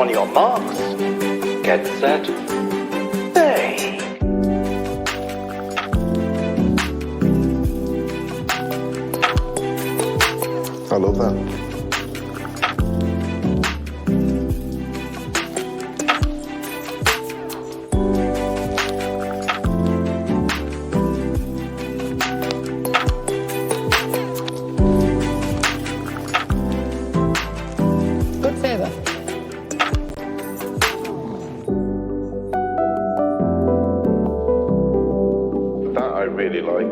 On your marks, get set, bake. I love that. Good flavor. That I really like.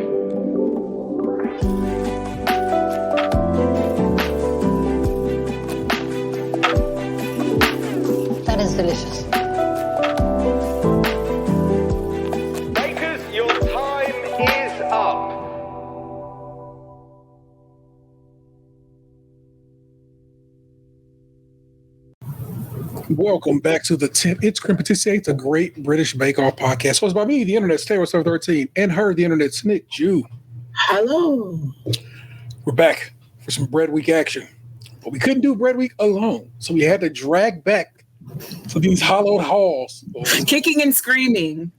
That is delicious. Bakers, your time is up. Welcome back to the 10-inch Krème Patisserie, the Great British Bake Off podcast, hosted by me, the Internet's Taylor 13, and her, the Internet's Nick Jew. Hello. We're back for some Bread Week action, but we couldn't do Bread Week alone, so we had to drag back to these hollowed halls. Kicking and screaming.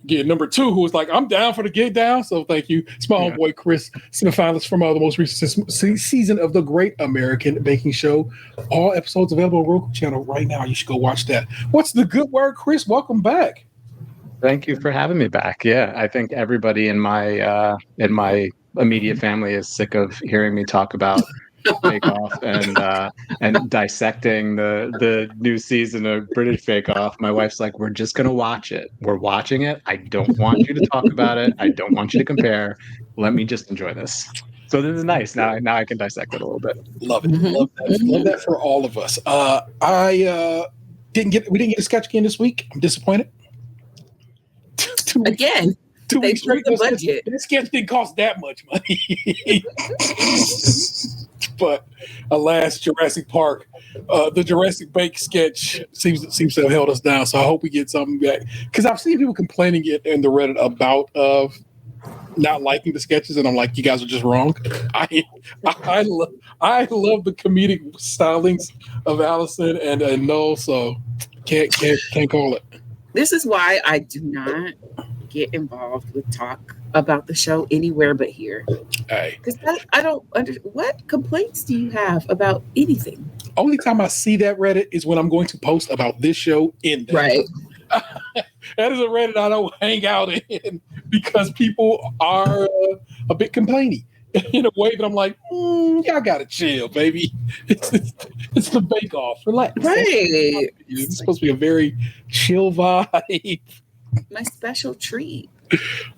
Again, number two, who was like, I'm down for the get down. So thank you. It's my homeboy, Chris, semi-finalist from the most recent season of the Great American Baking Show. All episodes available on Roku channel right now. You should go watch that. What's the good word, Chris? Welcome back. Thank you for having me back. Yeah, I think everybody in my immediate family is sick of hearing me talk about Bake Off and dissecting the new season of British Bake Off. My wife's like, we're just gonna watch it. We're watching it. I don't want you to talk about it. I don't want you to compare. Let me just enjoy this. So this is nice. Now I can dissect it a little bit. Love it. Love that for all of us. We didn't get a sketch again this week. I'm disappointed. Again, they blew the budget. This sketch didn't cost that much money. But alas, Jurassic Park, the Jurassic Bake sketch seems to have held us down. So I hope we get something back, because I've seen people complaining in the Reddit about not liking the sketches, and I'm like, you guys are just wrong. I love the comedic stylings of Allison and Noel, so can't call it. This is why I do not get involved with talk about the show anywhere but here. Hey. Because I don't what complaints do you have about anything? Only time I see that Reddit is when I'm going to post about this show in there. Right. That is a Reddit I don't hang out in, because people are a bit complaining in a way that I'm like, y'all gotta chill, baby. It's the Bake Off. Relax. Right. It's supposed to be a very chill vibe. My special treat.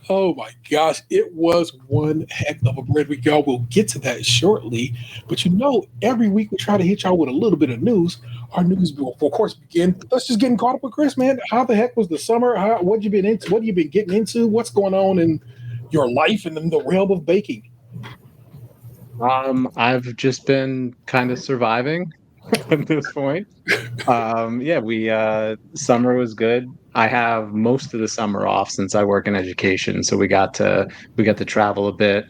Oh my gosh, it was one heck of a bread week, y'all. We'll get to that shortly. But every week we try to hit y'all with a little bit of news. Our news will, of course, begin. Let's just get caught up with Chris, man. How the heck was the summer? What you been into? What have you been getting into? What's going on in your life and in the realm of baking? I've just been kind of surviving at this point. Summer was good. I have most of the summer off since I work in education, so we got to travel a bit.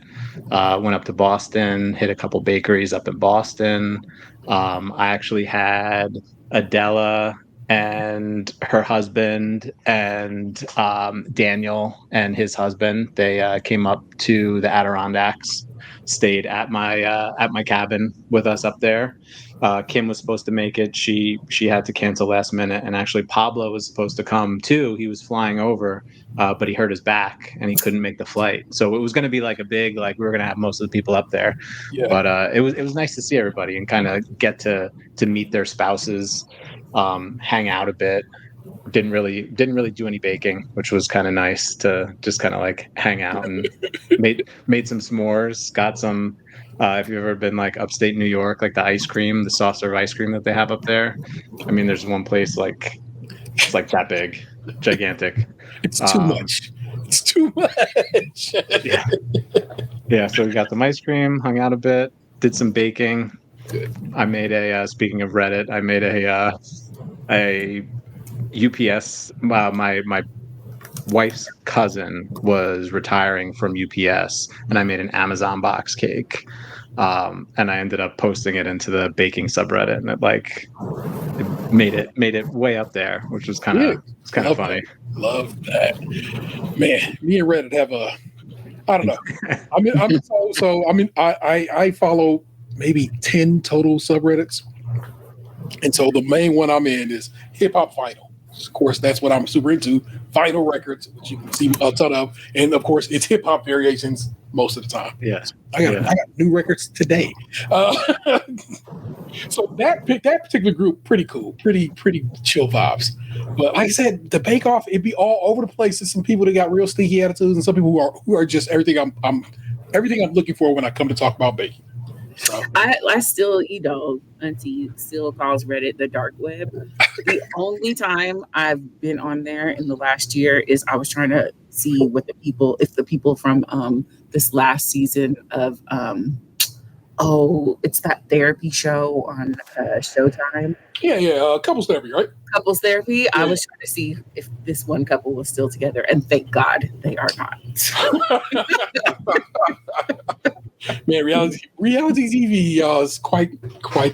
Went up to Boston, hit a couple bakeries up in Boston. I actually had Adela and her husband and Daniel and his husband. They came up to the Adirondacks, stayed at my cabin with us up there. Kim was supposed to make it. She had to cancel last minute, and actually Pablo was supposed to come too. He was flying over, but he hurt his back and he couldn't make the flight. So it was going to be like a big, we were going to have most of the people up there. Yeah. But it was nice to see everybody and kind of get to meet their spouses, hang out a bit. Didn't really do any baking, which was kind of nice to just kind of hang out, and made some s'mores. Got some. If you've ever been upstate New York, the ice cream, the soft serve ice cream that they have up there. I mean, there's one place it's that big, gigantic. It's too much. It's too much. Yeah. Yeah. So we got some ice cream, hung out a bit, did some baking. Good. I made speaking of Reddit, I made a UPS. My wife's cousin was retiring from UPS, and I made an Amazon box cake. And I ended up posting it into the baking subreddit, and it made it way up there, which was kind of funny. Love that, man. Me and Reddit have I don't know. I follow maybe 10 total subreddits, and so the main one I'm in is Hip Hop Vinyl. Of course, that's what I'm super into. Vinyl records, which you can see a ton of, and of course, it's hip hop variations most of the time. Yes, I got new records today. So that particular group, pretty cool, pretty chill vibes. But like I said, the Bake Off, it'd be all over the place. There's some people that got real stinky attitudes, and some people who are just everything I'm looking for when I come to talk about baking. So. I still, Auntie still calls Reddit the dark web. The only time I've been on there in the last year is I was trying to see if the people from this last season of it's that therapy show on Showtime. Yeah, couples therapy, right? Couples therapy. Yeah. I was trying to see if this one couple was still together, and thank God they are not. Man, reality TV is quite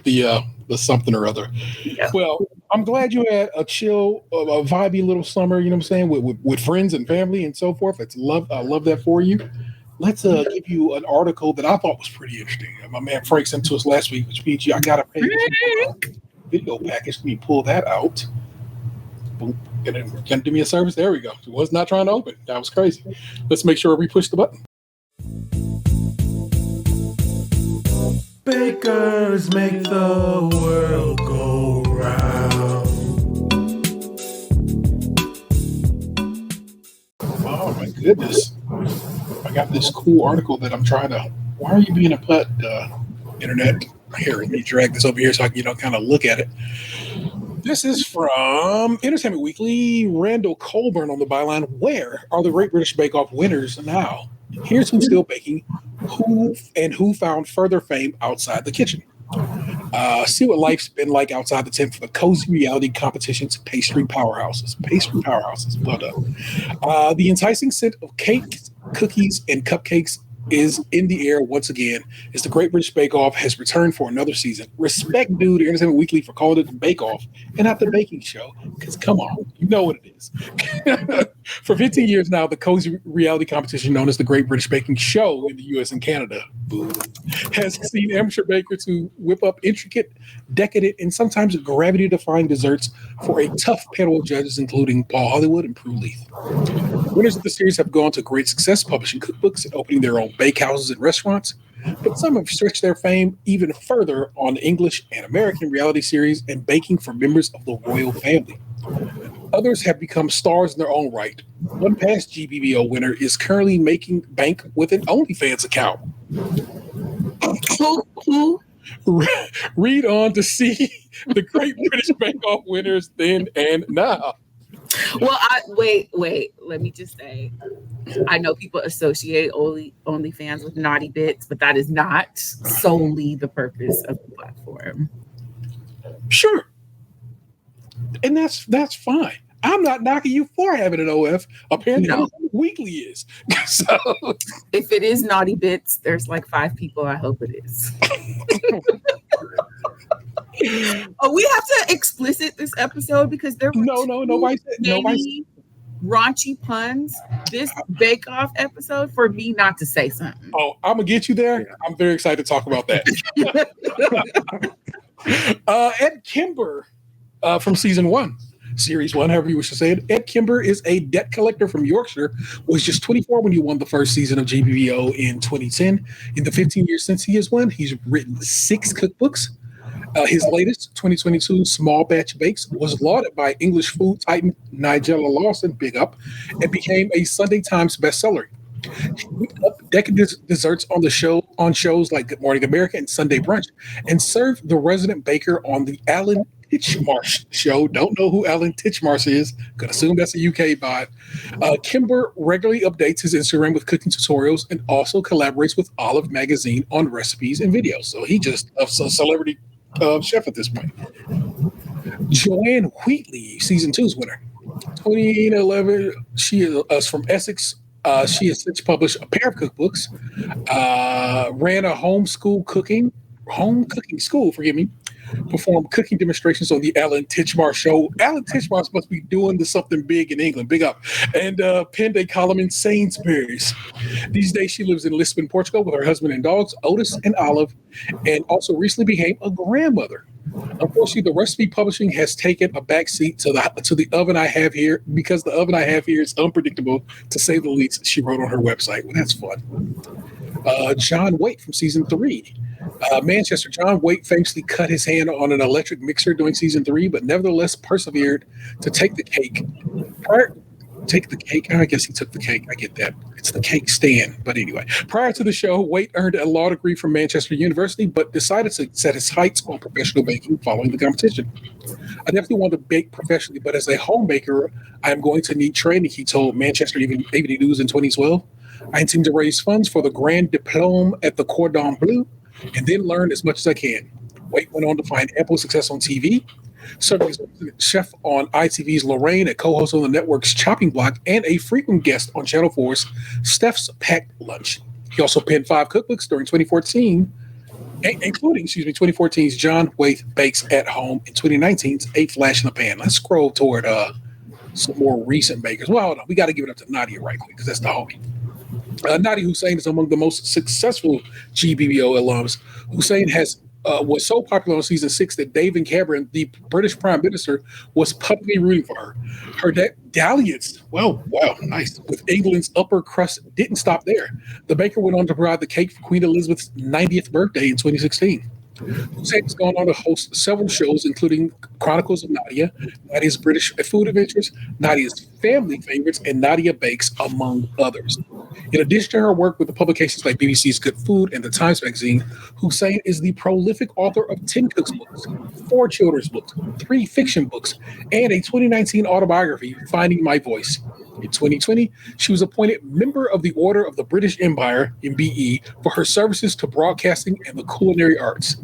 the something or other. Yeah. Well, I'm glad you had a chill, a vibey little summer. You know what I'm saying, with friends and family and so forth. I love that for you. Let's give you an article that I thought was pretty interesting. My man Frank sent to us last week, which means I got a video package. Let me pull that out. Boom. Can do me a service? There we go. It was not trying to open. That was crazy. Let's make sure we push the button. Bakers make the world go round. Oh my goodness. I got this cool article that I'm trying to. Why are you being a putt, internet? Here, let me drag this over here so I can kind of look at it. This is from Entertainment Weekly. Randall Colburn on the byline. Where are the Great British Bake Off winners now? Here's who's still baking, who found further fame outside the kitchen. See what life's been like outside the tent for the cozy reality competition's pastry powerhouses. Well done. The enticing scent of cakes, cookies, and cupcakes is in the air once again as the Great British Bake Off has returned for another season. Respect due to Entertainment Weekly for calling it the Bake Off and not the baking show, because come on, you know what it is. For 15 years now, the cozy reality competition known as the Great British Baking Show in the US and Canada has seen amateur bakers who whip up intricate, decadent, and sometimes gravity-defying desserts for a tough panel of judges, including Paul Hollywood and Prue Leith. Winners of the series have gone to great success publishing cookbooks and opening their own bakehouses and restaurants, but some have stretched their fame even further on English and American reality series and baking for members of the royal family. Others have become stars in their own right. One past GBBO winner is currently making bank with an OnlyFans account. Read on to see the Great British Bake Off winners then and now. Well, wait. Let me just say, I know people associate OnlyFans with naughty bits, but that is not solely the purpose of the platform. Sure. And that's fine. I'm not knocking you for having an OF. Apparently, no. Weekly is. So, if it is naughty bits, there's like 5 people. I hope it is. Oh, we have to explicit this episode because there were nobody raunchy puns this Bake Off episode for me not to say something. Oh, I'm gonna get you there. Yeah. I'm very excited to talk about that. Ed Kimber from series 1, however you wish to say it. Ed Kimber is a debt collector from Yorkshire, was just 24 when he won the first season of GBBO in 2010. In the 15 years since he has won, he's written 6 cookbooks. His latest, 2022 Small Batch Bakes, was lauded by English food titan Nigella Lawson, big up, and became a Sunday Times bestseller. He whipped up decadent desserts on shows like Good Morning America and Sunday Brunch, and served the resident baker on the Alan Titchmarsh show. Don't know who Alan Titchmarsh is. Could assume that's a UK vibe. Kimber regularly updates his Instagram with cooking tutorials and also collaborates with Olive Magazine on recipes and videos. So he just a celebrity chef at this point. Joanne Wheatley, season 2's winner. 2011, she is from Essex. She has since published a pair of cookbooks, ran a home cooking school, forgive me, performed cooking demonstrations on the Alan Titchmarsh show. Alan Titchmarsh must be doing something big in England, big up, and penned a column in Sainsbury's. These days, she lives in Lisbon, Portugal, with her husband and dogs, Otis and Olive, and also recently became a grandmother. Unfortunately, the recipe publishing has taken a backseat to the oven I have here because the oven I have here is unpredictable, to say the least. She wrote on her website. Well, that's fun. John Waite from season 3. Manchester. John Waite famously cut his hand on an electric mixer during season 3, but nevertheless persevered to take the cake. I guess he took the cake. I get that. It's the cake stand. But anyway, prior to the show, Waite earned a law degree from Manchester University, but decided to set his heights on professional baking following the competition. I definitely want to bake professionally, but as a home baker, I am going to need training, he told Manchester Evening News in 2012. I intend to raise funds for the Grand Diplôme at the Cordon Bleu and then learn as much as I can. Waite went on to find ample success on TV, serving as chef on ITV's Lorraine, a co-host on the network's Chopping Block, and a frequent guest on Channel 4's Steph's Packed Lunch. He also penned 5 cookbooks during 2014, including 2014's John Waite Bakes at Home and 2019's A Flash in the Pan. Let's scroll toward some more recent bakers. Well, hold on. We got to give it up to Nadia right quick because that's the homie. Nadia Hussein is among the most successful GBBO alums. Hussein was so popular on season 6 that David Cameron, the British Prime Minister, was publicly rooting for her. Her dalliance, wow, nice, with England's upper crust didn't stop there. The baker went on to provide the cake for Queen Elizabeth's 90th birthday in 2016. Hussein has gone on to host several shows, including Chronicles of Nadia, Nadia's British Food Adventures, Nadia's Family Favorites, and Nadia Bakes, among others. In addition to her work with the publications like BBC's Good Food and the Times Magazine, Hussein is the prolific author of 10 cookbooks, 4 children's books, 3 fiction books, and a 2019 autobiography, Finding My Voice. In 2020, she was appointed member of the Order of the British Empire, MBE, for her services to broadcasting and the culinary arts.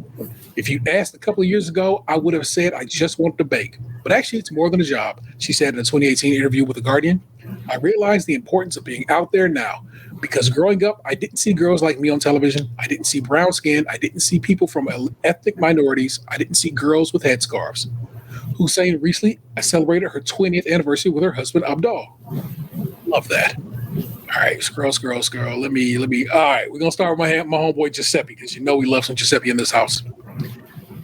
If you'd asked a couple of years ago, I would have said I just wanted to bake. But actually, it's more than a job, she said in a 2018 interview with The Guardian. I realized the importance of being out there now, because growing up, I didn't see girls like me on television. I didn't see brown skin. I didn't see people from ethnic minorities. I didn't see girls with headscarves. Hussein recently celebrated her 20th anniversary with her husband, Abdul. Love that. All right, scroll. Let me. All right, we're going to start with my homeboy Giuseppe, because you know we love some Giuseppe in this house.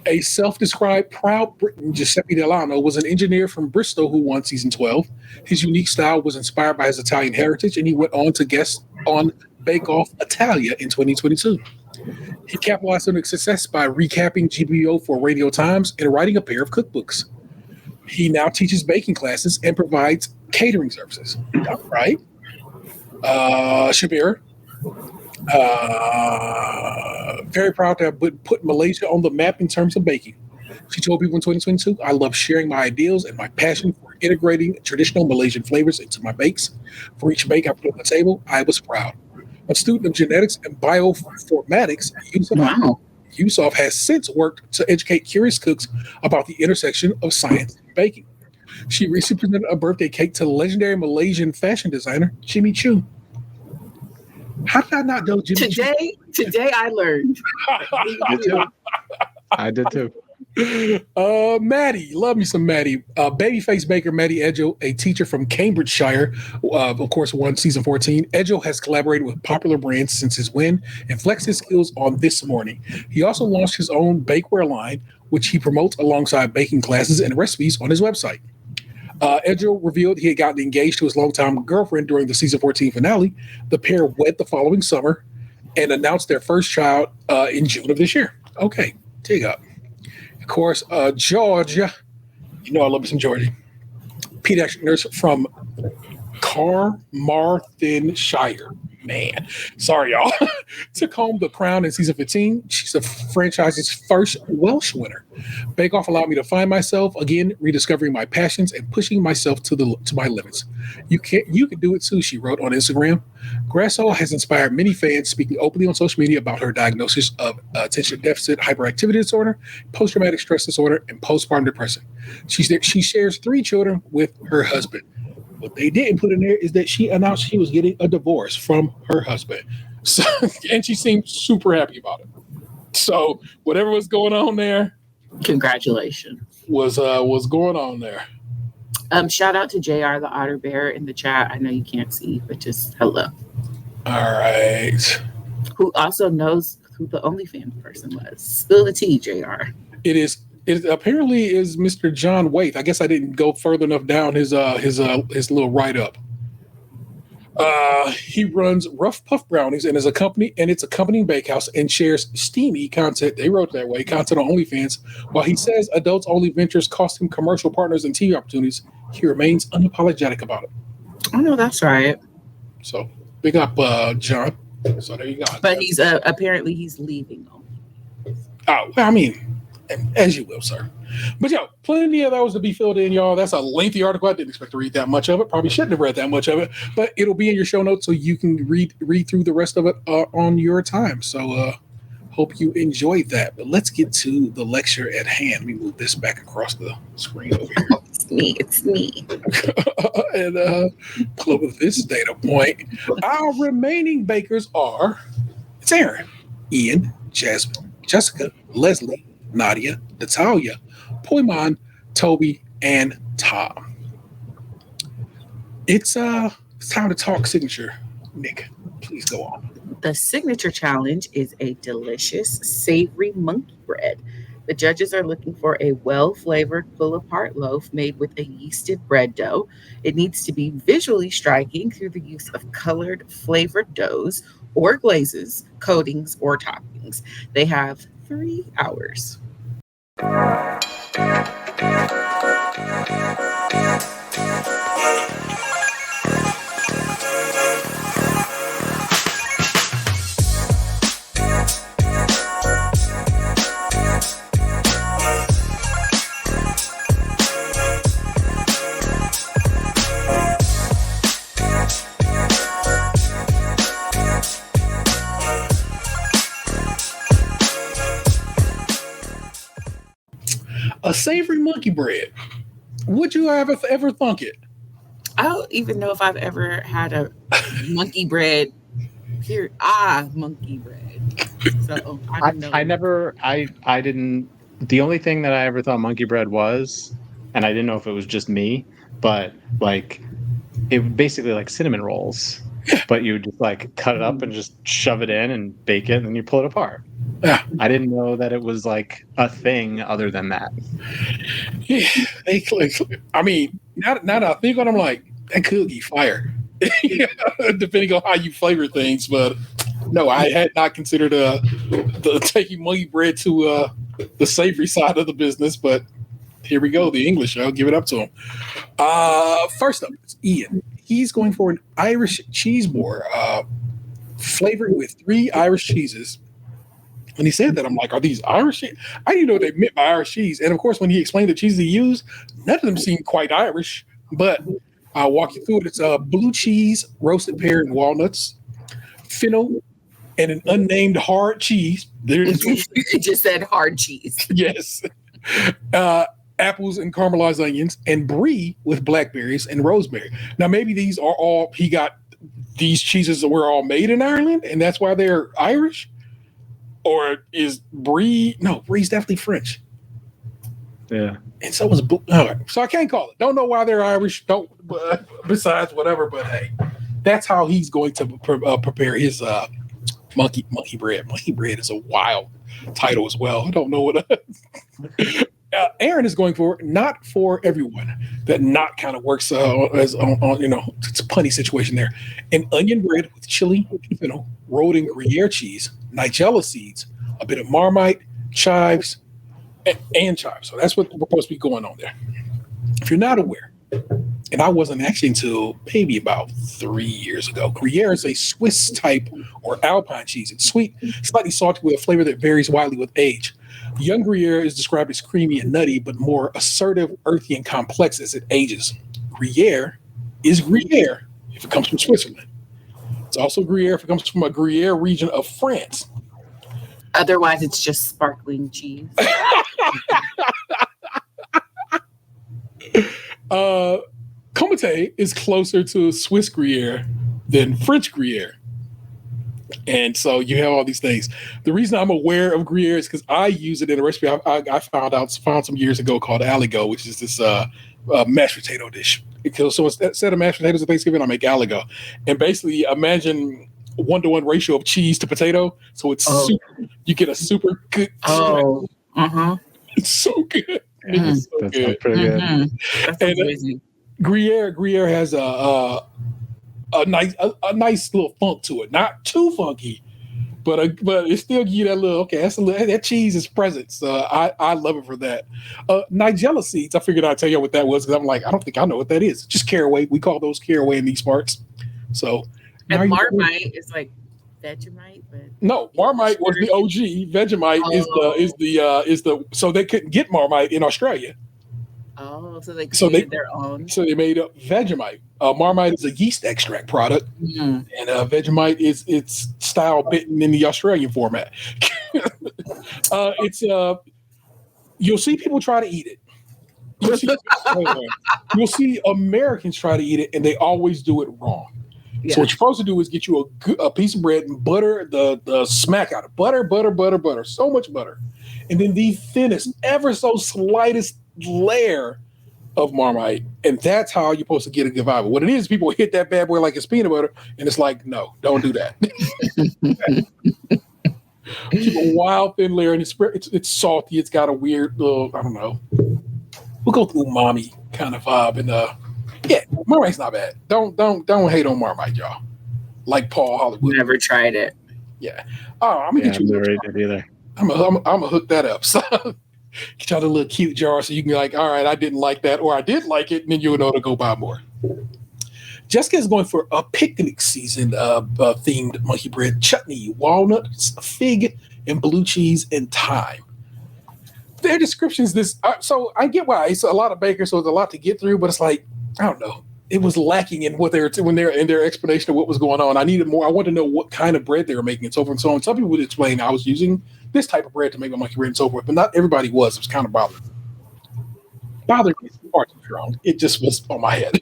A self-described proud Briton, Giuseppe Delano, was an engineer from Bristol who won season 12. His unique style was inspired by his Italian heritage, and he went on to guest on Bake Off Italia in 2022. He capitalized on his success by recapping GBO for Radio Times and writing a pair of cookbooks. He now teaches baking classes and provides catering services. All right. Shabir, very proud to have put Malaysia on the map in terms of baking. She told people in 2022, I love sharing my ideals and my passion for integrating traditional Malaysian flavors into my bakes. For each bake I put on the table, I was proud. A student of genetics and bioinformatics, Yusuf has since worked to educate curious cooks about the intersection of science and baking. She recently presented a birthday cake to legendary Malaysian fashion designer Jimmy Choo. How did I not know Jimmy Choo? Today I learned. I did too. Maddie, love me some Maddie. Babyface baker Maddie Edgel, a teacher from Cambridgeshire, of course, won season 14. Edgel has collaborated with popular brands since his win and flexed his skills on This Morning. He also launched his own bakeware line, which he promotes alongside baking classes and recipes on his website. Edgel revealed he had gotten engaged to his longtime girlfriend during the season 14 finale. The pair wed the following summer and announced their first child in June of this year. Okay, dig up. Of course, Georgia. You know I love me some Georgia. Pediatric nurse from Carmarthenshire. Man, sorry, y'all. Took home the crown in season 15. She's the franchise's first Welsh winner. Bake Off allowed me to find myself again, rediscovering my passions and pushing myself to my limits. You can do it too, she wrote on Instagram. Grasso has inspired many fans, speaking openly on social media about her diagnosis of attention deficit hyperactivity disorder, post-traumatic stress disorder, and postpartum depression. She shares 3 children with her husband. What they didn't put in there is that she announced she was getting a divorce from her husband. So, and she seemed super happy about it. So whatever was going on there, Congratulations. was going on there. Shout out to JR the Otter Bear in the chat. I know you can't see, but just hello. All right. Who also knows who the OnlyFans person was. Spill the tea, JR. It apparently is Mr. John Waite. I guess I didn't go further enough down his little write up. He runs Rough Puff Brownies and its accompanying bakehouse and shares steamy content. They wrote that way, content on OnlyFans. While he says adults only ventures cost him commercial partners and TV opportunities, he remains unapologetic about it. I know that's right. So big up, John. So there you go. But he's apparently he's leaving. Oh, well, I mean, as you will, sir. But yo, plenty of those to be filled in, y'all. That's a lengthy article. I didn't expect to read that much of it. Probably shouldn't have read that much of it, but it'll be in your show notes so you can read through the rest of it on your time. So hope you enjoyed that. But let's get to the lecture at hand. Let me move this back across the screen over here. It's me. And pull up this data point. Our remaining bakers are it's Aaron, Ian, Jasmine, Jessica, Leslie, Nadia, Natalia, Poimon, Toby, and Tom. It's time to talk signature. Nick, please go on. The signature challenge is a delicious, savory monkey bread. The judges are looking for a well-flavored, pull-apart loaf made with a yeasted bread dough. It needs to be visually striking through the use of colored, flavored doughs or glazes, coatings, or toppings. They have 3 hours. A savory monkey bread. Would you ever thunk it? I don't even know if I've ever had a monkey bread. Monkey bread. So I didn't. The only thing that I ever thought monkey bread was, and I didn't know if it was just me, but like it basically like cinnamon rolls, but you just like cut it up and just shove it in and bake it and then you pull it apart. Yeah. I didn't know that it was like a thing other than that. Yeah, I mean, now that I think on it, I'm like, that could be fire. Depending on how you flavor things, but no, I had not considered the taking monkey bread to the savory side of the business, but here we go, the English. I'll give it up to him. First up, it's Ian. He's going for an Irish cheese board flavored with 3 Irish cheeses. When he said that, I'm like, are these Irish? I didn't know what they meant by Irish cheese. And of course, when he explained the cheese he used, none of them seemed quite Irish, but I'll walk you through it. It's blue cheese, roasted pear and walnuts, fennel, and an unnamed hard cheese. It just said hard cheese. Yes. Apples and caramelized onions, and brie with blackberries and rosemary. Now, maybe these are all, he got these cheeses that were all made in Ireland, and that's why they're Irish? Or is brie? No, brie's definitely French. Yeah. And so was so I can't call it. Don't know why they're Irish. Don't. Besides whatever, but hey, that's how he's going to prepare his monkey bread. Monkey bread is a wild title as well. I don't know what. Aaron is going for not for everyone. That not kind of works as on it's a punny situation there. An onion bread with chili and fennel, rolled in Gruyere cheese, nigella seeds, a bit of Marmite, chives, and chives. So that's what we're supposed to be going on there. If you're not aware, and I wasn't actually until maybe about 3 years ago, Gruyere is a Swiss type or Alpine cheese. It's sweet, slightly salty with a flavor that varies widely with age. Young Gruyere is described as creamy and nutty, but more assertive, earthy, and complex as it ages. Gruyere is Gruyere if it comes from Switzerland. It's also Gruyere if it comes from a Gruyere region of France. Otherwise, it's just sparkling cheese. Comté is closer to Swiss Gruyere than French Gruyere. And so you have all these things. The reason I'm aware of Gruyere is because I use it in a recipe I found some years ago called Aligot, which is this mashed potato dish. So instead of mashed potatoes at Thanksgiving, I make Aligot. And basically imagine 1-to-1 ratio of cheese to potato. So it's you get a super good. Oh, it's so good. It's so That good. sounds pretty good. That's And amazing. Gruyere has a nice little funk to it. Not too funky, but it still give you that little, okay, that cheese is present. So I love it for that. Nigella seeds, I figured I'd tell you what that was because I'm like, I don't think I know what that is. Just caraway. We call those caraway in these parts. So And Marmite is like Vegemite, but no, Marmite was the OG. Vegemite is the so they couldn't get Marmite in Australia. so they created their own. So they made up Vegemite. Marmite is a yeast extract product, and Vegemite is its style bitten in the Australian format. You'll see people try to eat it. You'll see Americans try to eat it, and they always do it wrong. Yeah. So what you're supposed to do is get you a piece of bread and butter the smack out of butter, so much butter, and then the thinnest, ever so slightest layer of Marmite, and that's how you're supposed to get a good vibe. What it is, people hit that bad boy like it's peanut butter, and it's like, no, don't do that. Keep a wild thin layer, and it's salty. It's got a weird little, I don't know. We'll go through umami kind of vibe, and yeah, Marmite's not bad. Don't hate on Marmite, y'all. Like Paul Hollywood. Never tried it. Yeah. Oh, I'm gonna get you. Never ate it either. I'm gonna hook that up. So get y'all the little cute jar so you can be like, all right, I didn't like that, or I did like it, and then you'll know to go buy more. Jessica is going for a picnic season themed monkey bread chutney, walnuts, fig, and blue cheese and thyme. Their descriptions so I get why it's a lot of bakers, so it's a lot to get through, but it's like, I don't know. It was lacking in what they're in their explanation of what was going on. I needed more. I wanted to know what kind of bread they were making and so forth and so on. Some people would explain I was using this type of bread to make my monkey bread and so forth, but not everybody was. It was kind of bothering me. Parts wrong. It just was on my head.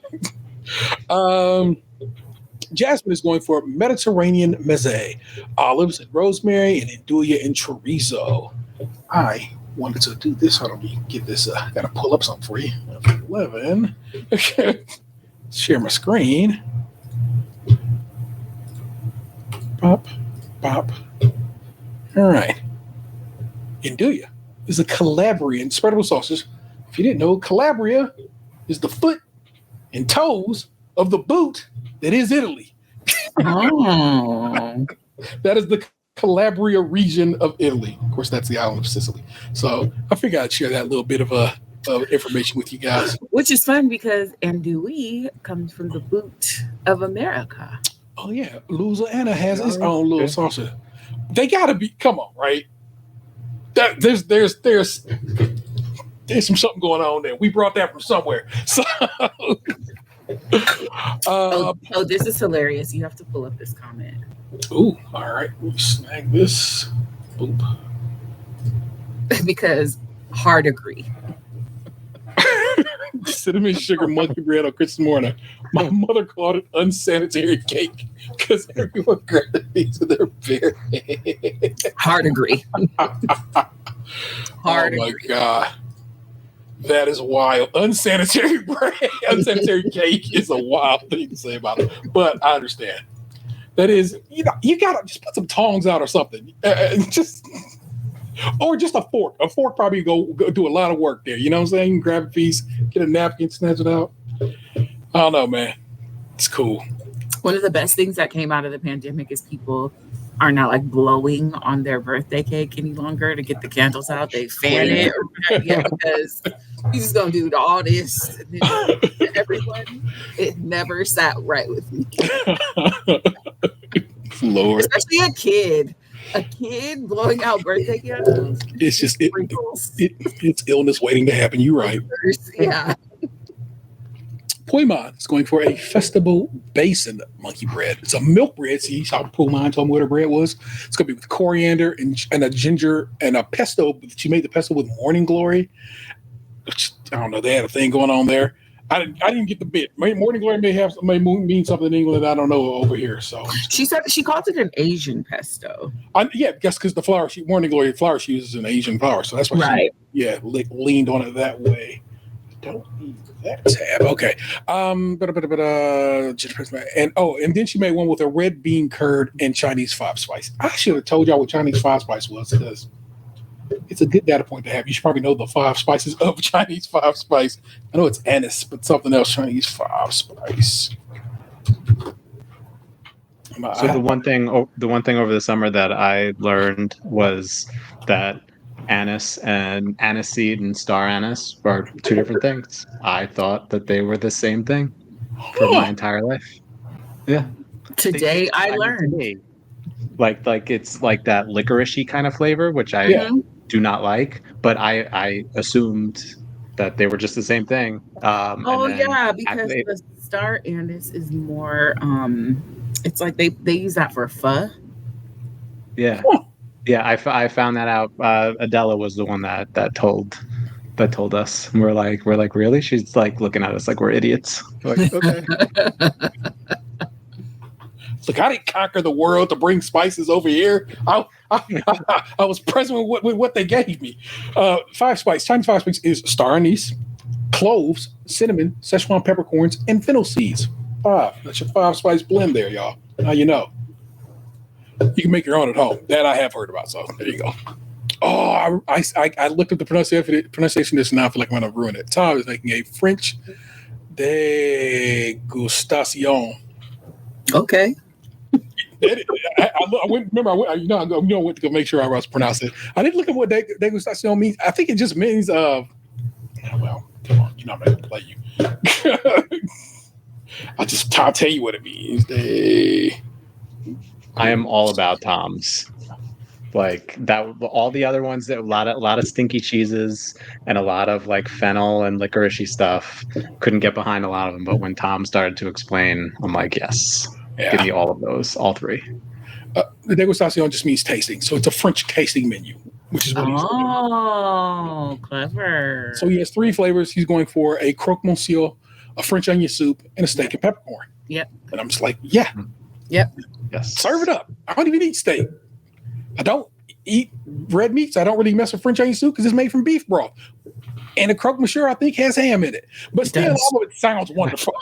Jasmine is going for Mediterranean meze, olives and rosemary, and andouille and chorizo. I wanted to do this. Hold on, let me get this. Gotta pull up something for you. 11. Okay. Share my screen. Pop. All right. Andouille is a Calabrian spreadable sausage. If you didn't know, Calabria is the foot and toes of the boot that is Italy. Oh. That is the Calabria region of Italy. Of course, that's the island of Sicily. So I figured I'd share that little bit of information with you guys. Which is fun because andouille comes from the boot of America. Oh yeah, Louisiana has its own little sausage. They gotta be. Come on, right? There's something going on there. We brought that from somewhere. So. This is hilarious. You have to pull up this comment. Ooh, all right. We'll snag this. Boop. Because hard agree. Cinnamon sugar monkey bread on Christmas morning. My mother called it unsanitary cake because everyone grabbed the piece of their bare hand. Hard agree. Hard agree. My God. That is wild. Unsanitary bread, unsanitary cake is a wild thing to say about it. But I understand. That is, you gotta just put some tongs out or something. Or just a fork. A fork probably go do a lot of work there. You know what I'm saying? You can grab a piece, get a napkin, snatch it out. I don't know, man. It's cool. One of the best things that came out of the pandemic is people are not like blowing on their birthday cake any longer to get the candles out. They fan it or whatever, because you just gonna do all this and then everyone. It never sat right with me. Lord. Especially a kid blowing out birthday candles. It's just it's illness waiting to happen. You're right. Yeah. Poimon is going for a festival basin monkey bread. It's a milk bread. See how Poimon told me what her bread was? It's going to be with coriander and a ginger and a pesto. She made the pesto with morning glory. Which, I don't know. They had a thing going on there. I didn't get the bit. Morning Glory may mean something in England I don't know over here. So She said she calls it an Asian pesto. Yeah, guess because the flour Morning Glory flour she uses an Asian flour, so that's why she leaned on it that way. Don't need that tab. Okay. And then she made one with a red bean curd and Chinese 5 spice. I should have told y'all what Chinese 5 spice was because it's a good data point to have. You should probably know the 5 spices of Chinese 5 spice. I know it's anise, but something else Chinese 5 spice. So the one thing over the summer that I learned was that anise and aniseed and star anise are 2 different things. I thought that they were the same thing for my entire life. Yeah. Today I learned. Like it's like that licoricey kind of flavor, which I do not like, but I assumed that they were just the same thing. Because the star anise is more it's like they use that for pho. Yeah. Yeah, I found that out. Adela was the one that told us. And we're like, really? She's like looking at us like we're idiots. We're like, okay. Look, I didn't conquer the world to bring spices over here. I was present with what they gave me. 5 spice, Chinese 5 spice is star anise, cloves, cinnamon, Szechuan peppercorns, and fennel seeds. 5. That's your 5 spice blend there, y'all. Now you know. You can make your own at home. That I have heard about. So there you go. Oh, I looked at the pronunciation this and now I feel like I'm going to ruin it. Tom is making a French degustation. Okay. I went to go make sure I was pronouncing it. I didn't look at what degustation means. I think it just means well, come on, I'm not going to play you. I'll tell you what it means. I am all about Tom's. Like that, all the other ones that a lot of stinky cheeses and a lot of like fennel and licoricey stuff. Couldn't get behind a lot of them, but when Tom started to explain, I'm like, yes, give me all of those, all 3. The degustation just means tasting, so it's a French tasting menu, which is what he's doing. Oh, clever! So he has 3 flavors. He's going for a croque monsieur, a French onion soup, and a steak and peppercorn. Yep. And I'm just like, yeah. Yep. Yes. Serve it up. I don't even eat steak. I don't eat red meats. I don't really mess with French onion soup because it's made from beef broth. And the croque monsieur, I think, has ham in it. But still, all of it sounds wonderful.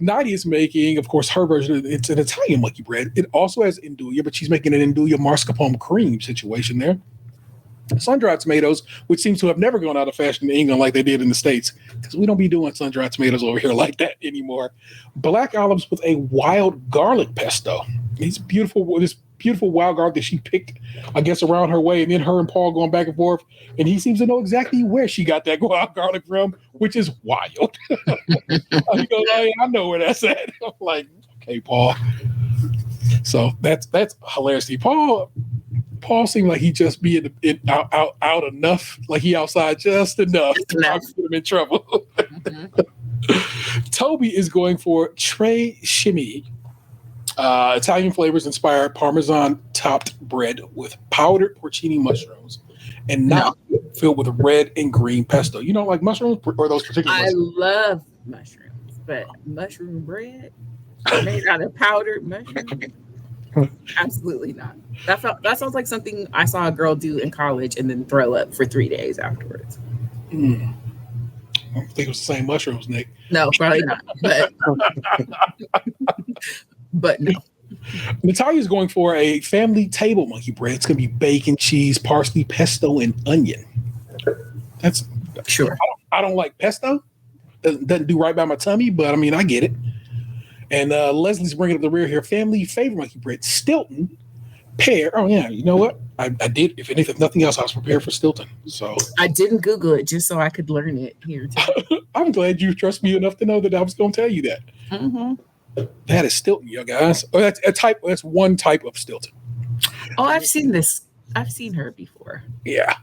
Nadia's making, of course, her version. It's an Italian monkey bread. It also has andouille, but she's making an andouille mascarpone cream situation there. Sun-dried tomatoes, which seems to have never gone out of fashion in England like they did in the States, because we don't be doing sun-dried tomatoes over here like that anymore. Black olives with a wild garlic pesto. It's beautiful with this beautiful wild garlic that she picked, I guess, around her way, and then her and Paul going back and forth, and he seems to know exactly where she got that wild garlic from, which is wild. I know where that's at. I'm like, okay, Paul. So that's hilarious. Paul seemed like he just be out enough, like he outside just enough to put him in trouble. Toby is going for Tre Shimmy, Italian flavors inspired Parmesan topped bread with powdered porcini mushrooms and not filled with red and green pesto. You don't like mushrooms or those particular I mushrooms? love mushrooms, but mushroom bread made out of powdered mushrooms? Absolutely not. That sounds like something I saw a girl do in college and then throw up for 3 days afterwards. I don't think it was the same mushrooms, Nick. No, probably not. But no. Natalia's going for a family table monkey bread. It's going to be bacon, cheese, parsley, pesto, and onion. That's sure. I don't like pesto. Doesn't do right by my tummy, but I mean, I get it. And Leslie's bringing up the rear here. Family favorite monkey bread, Stilton, pear. Oh yeah, you know what? I did. If nothing else, I was prepared for Stilton. So I didn't Google it just so I could learn it here too. I'm glad you trust me enough to know that I was going to tell you that. Mm-hmm. That is Stilton, you guys. Oh, that's a type. That's one type of Stilton. Oh, I've seen this. I've seen her before. Yeah,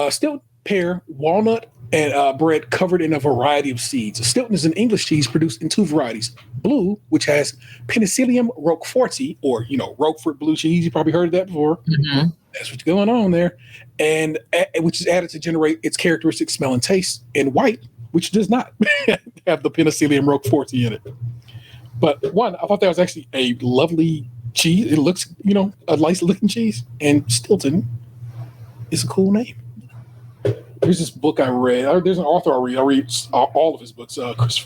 Stilton, pear, walnut, and bread covered in a variety of seeds. Stilton is an English cheese produced in 2 varieties: blue, which has Penicillium roqueforti, or Roquefort blue cheese. You probably heard of that before. Mm-hmm. That's what's going on there. And which is added to generate its characteristic smell and taste in white, which does not have the Penicillium roqueforti in it. But one, I thought that was actually a lovely cheese. It looks, a nice looking cheese. And Stilton is a cool name. There's this book I read. There's an author I read. I read all of his books.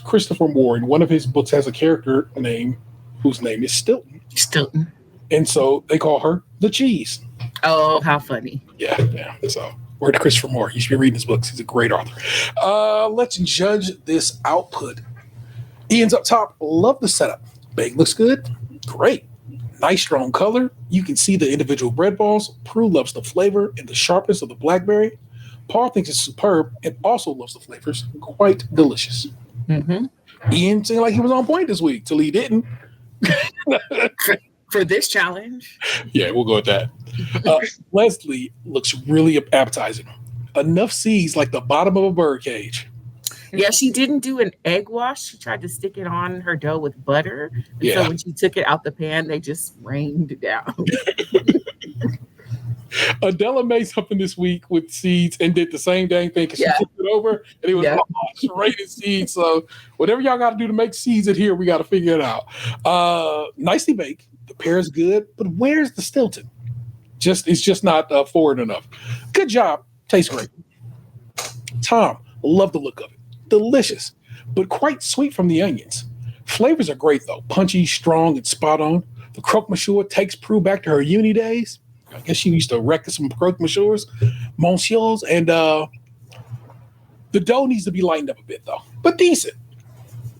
Christopher Moore. And one of his books has a character name whose name is Stilton. Stilton. And so they call her the cheese. Oh, how funny. Yeah. So, word to Christopher Moore. You should be reading his books. He's a great author. Let's judge this output. Ian's up top. Love the setup. Bake looks good. Great. Nice, strong color. You can see the individual bread balls. Prue loves the flavor and the sharpness of the blackberry. Paul thinks it's superb and also loves the flavors. Quite delicious. Mm-hmm. Ian seemed like he was on point this week till he didn't. For this challenge. Yeah, we'll go with that. Leslie looks really appetizing. Enough seeds like the bottom of a bird cage. Yeah, she didn't do an egg wash. She tried to stick it on her dough with butter. And so when she took it out the pan, they just rained down. Adela made something this week with seeds and did the same dang thing because she took it over and it was straight in seeds. So whatever y'all got to do to make seeds adhere, we got to figure it out. Nicely baked. The pear is good, but where's the Stilton? It's just not forward enough. Good job. Tastes great. Tom, love the look of it. Delicious, but quite sweet from the onions. Flavors are great though. Punchy, strong, and spot on. The croque monsieur takes Prue back to her uni days. I guess she used to wreck some croque monsieurs, and the dough needs to be lightened up a bit though, but decent.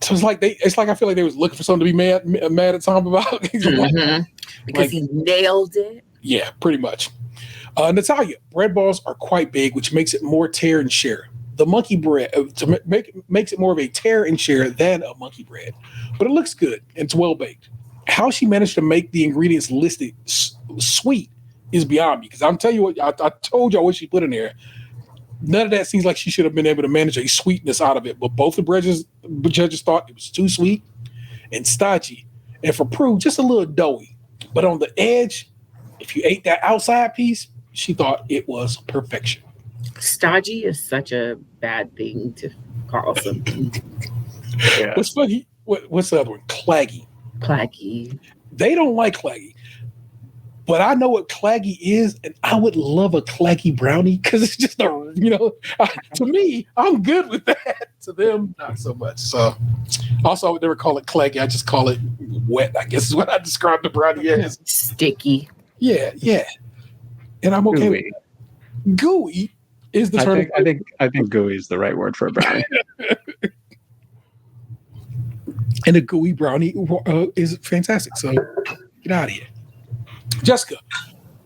So it's like I feel like they was looking for something to be mad at Tom about. Because he nailed it. Yeah, pretty much. Natalia, bread balls are quite big, which makes it more tear and share. The monkey bread makes it more of a tear and share than a monkey bread, but it looks good and it's well baked. How she managed to make the ingredients listed sweet is beyond me, because I'm telling you what, I told y'all what she put in there. None of that seems like she should have been able to manage a sweetness out of it, but both the judges thought it was too sweet and stodgy, and for Prue, just a little doughy. But on the edge, if you ate that outside piece, she thought it was perfection. Stodgy is such a bad thing to call something. What's funny? What's the other one? Claggy. They don't like claggy. But I know what claggy is, and I would love a claggy brownie because it's just to me, I'm good with that. To them, not so much. So, also, I would never call it claggy. I just call it wet, I guess is what I describe the brownie as. Sticky. Yeah. And I'm okay with it. Gooey is the term. I think gooey is the right word for a brownie. And a gooey brownie is fantastic. So, get out of here. Jessica,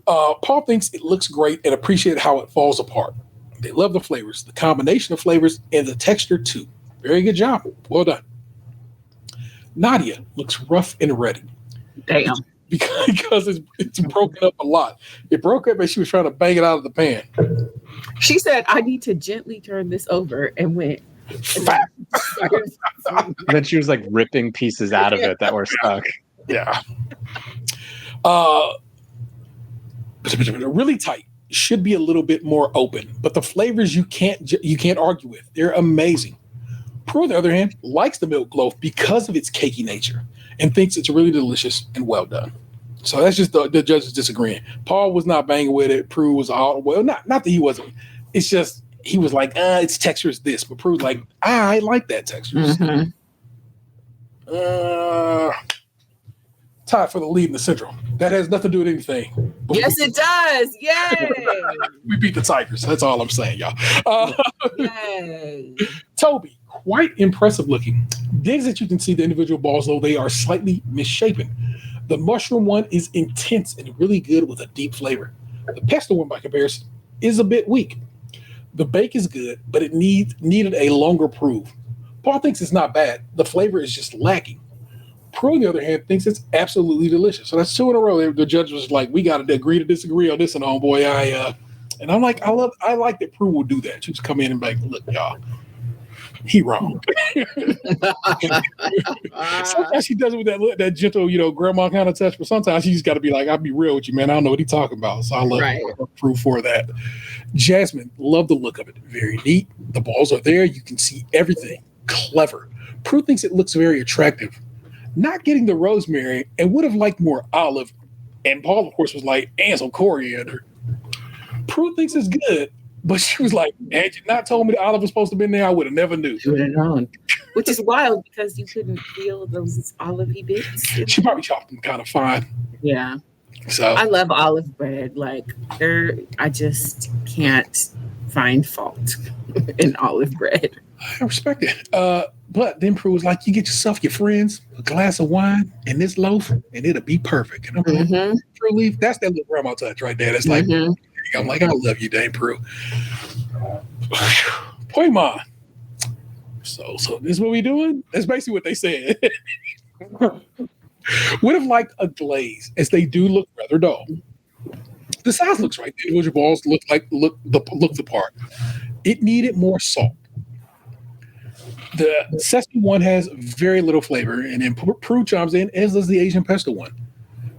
Paul thinks it looks great and appreciate how it falls apart. They love the flavors, the combination of flavors, and the texture too. Very good job. Well done. Nadia looks rough and ready. Damn. Because it's broken up a lot. It broke up as she was trying to bang it out of the pan. She said, I need to gently turn this over, and went. Then she was like ripping pieces out of it that were stuck. Yeah. Really tight. Should be a little bit more open, but the flavors you can't argue with. They're amazing. Prue, on the other hand, likes the milk loaf because of its cakey nature and thinks it's really delicious and well done. So that's just the judges disagreeing. Paul was not banging with it. Prue was not that he wasn't. It's just he was like, its texture is this, but Prue's like, I like that texture. Mm-hmm. Tied for the lead in the Central. That has nothing to do with anything. Yes, it does. Yay! We beat the Tigers. That's all I'm saying, y'all. Yay! Toby, quite impressive looking. Digs that you can see the individual balls, though they are slightly misshapen. The mushroom one is intense and really good with a deep flavor. The pesto one, by comparison, is a bit weak. The bake is good, but it needed a longer prove. Paul thinks it's not bad. The flavor is just lacking. Prue, on the other hand, thinks it's absolutely delicious. So that's 2 in a row. The judge was like, "We got to agree to disagree on this one, homeboy." And I'm like, I like that Prue will do that. She just come in and be like, "Look, y'all, he wrong. Sometimes she does it with that gentle, grandma kind of touch, but sometimes she just got to be like, I'll be real with you, man. I don't know what he's talking about. So I love Prue for that. Jasmine, love the look of it. Very neat. The balls are there. You can see everything. Clever. Prue thinks it looks very attractive. Not getting the rosemary and would have liked more olive. And Paul, of course, was like, and some coriander. Prue thinks it's good, but she was like, had you not told me the olive was supposed to be in there, I would have never knew. You would have known. Which is wild because you couldn't feel those olivey bits. She probably chopped them kind of fine. Yeah. So I love olive bread. Like I just can't find fault in olive bread. I respect it. But then Prue was like, you get yourself, your friends, a glass of wine and this loaf, and it'll be perfect. And I'm like, Prue Leaf, that's that little grandma touch right there. That's like, I'm like, I love you, Dame Prue. Poimon. So this is what we doing? That's basically what they said. Would have liked a glaze, as they do look rather dull. The size looks right. The individual balls look the part. It needed more salt. The sesame one has very little flavor, and then Prue chimes in, as does the Asian pesto one.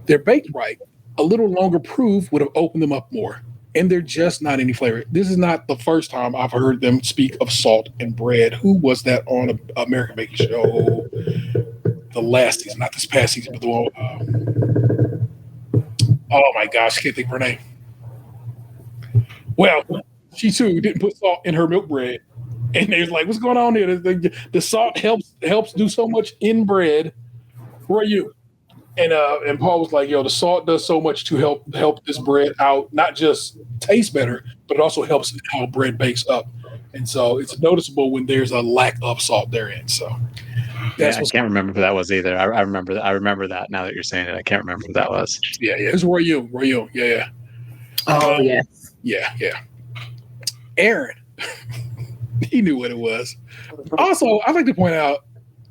They're baked right. A little longer proof would have opened them up more, and they're just not any flavor. This is not the first time I've heard them speak of salt and bread. Who was that on an American Baking Show? The last season, not this past season, but the one. Oh my gosh, I can't think of her name. Well, she too didn't put salt in her milk bread. And they was like, what's going on here? The salt helps do so much in bread. Where are you? And Paul was like, yo, the salt does so much to help this bread out, not just taste better, but it also helps how bread bakes up. And so it's noticeable when there's a lack of salt therein. So I can't remember who that was either. I remember that now that you're saying it. I can't remember who that was. Yeah. It's Roy Yoon. Yeah. Oh, yes. Yeah. Aaron. He knew what it was. Also, I'd like to point out,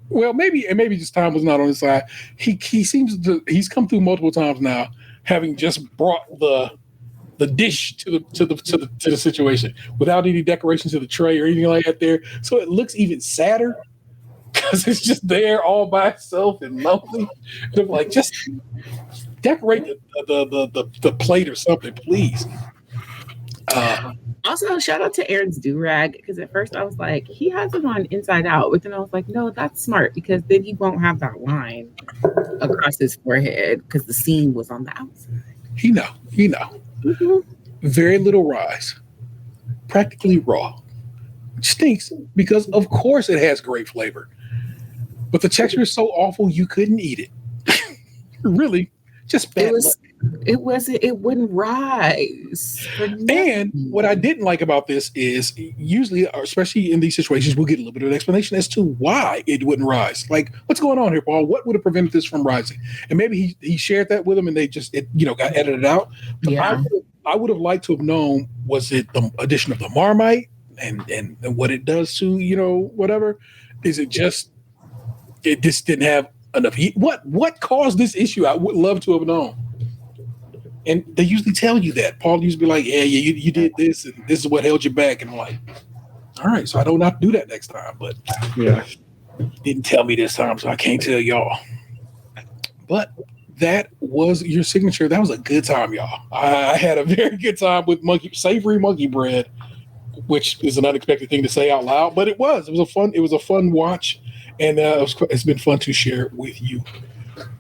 well, maybe just time was not on his side. He's come through multiple times now, having just brought the dish to the situation without any decorations to the tray or anything like that there. So it looks even sadder because it's just there all by itself and lonely. And I'm like, just decorate the plate or something, please. Also, shout out to Aaron's do-rag, because at first I was like, he has it on inside out, but then I was like, no, that's smart, because then he won't have that line across his forehead because the seam was on the outside. He know. Mm-hmm. Very little rise, practically raw. It stinks because, of course, it has great flavor, but the texture is so awful you couldn't eat it. Really, just bad luck. It wouldn't rise. And what I didn't like about this is usually, especially in these situations, we'll get a little bit of an explanation as to why it wouldn't rise. Like, what's going on here, Paul? What would have prevented this from rising? And maybe he shared that with them and they just, got edited out. But yeah. I would have liked to have known, was it the addition of the Marmite and what it does to, whatever? Is it just, it just didn't have enough heat? What caused this issue? I would love to have known. And they usually tell you that. Paul used to be like, yeah, you did this, and this is what held you back. And I'm like, all right, so I don't have to do that next time. But yeah, didn't tell me this time, so I can't tell y'all. But that was your signature. That was a good time, y'all. I had a very good time with savory monkey bread, which is an unexpected thing to say out loud, but it was. It was a fun watch, and it's been fun to share with you.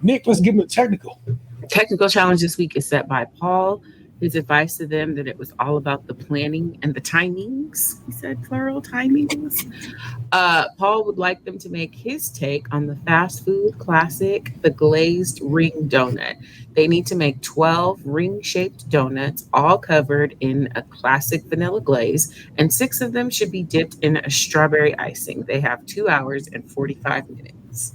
Nick, let's give them a technical. Technical challenge this week is set by Paul. His advice to them that it was all about the planning and the timings. He said plural timings. Paul would like them to make his take on the fast food classic, the glazed ring donut. They need to make 12 ring-shaped donuts, all covered in a classic vanilla glaze, and 6 of them should be dipped in a strawberry icing. They have 2 hours and 45 minutes.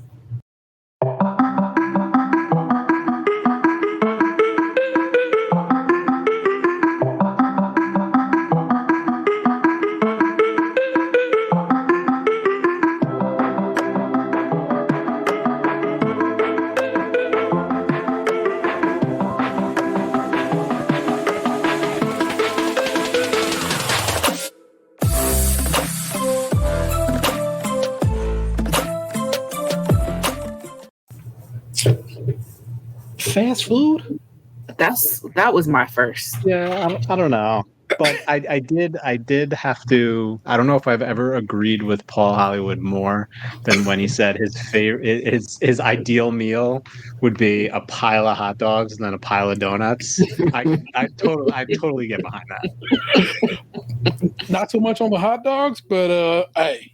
fast food? That was my first. Yeah, I don't know. But I did have to. I don't know if I've ever agreed with Paul Hollywood more than when he said his ideal meal would be a pile of hot dogs and then a pile of donuts. I totally get behind that. Not so much on the hot dogs, but hey,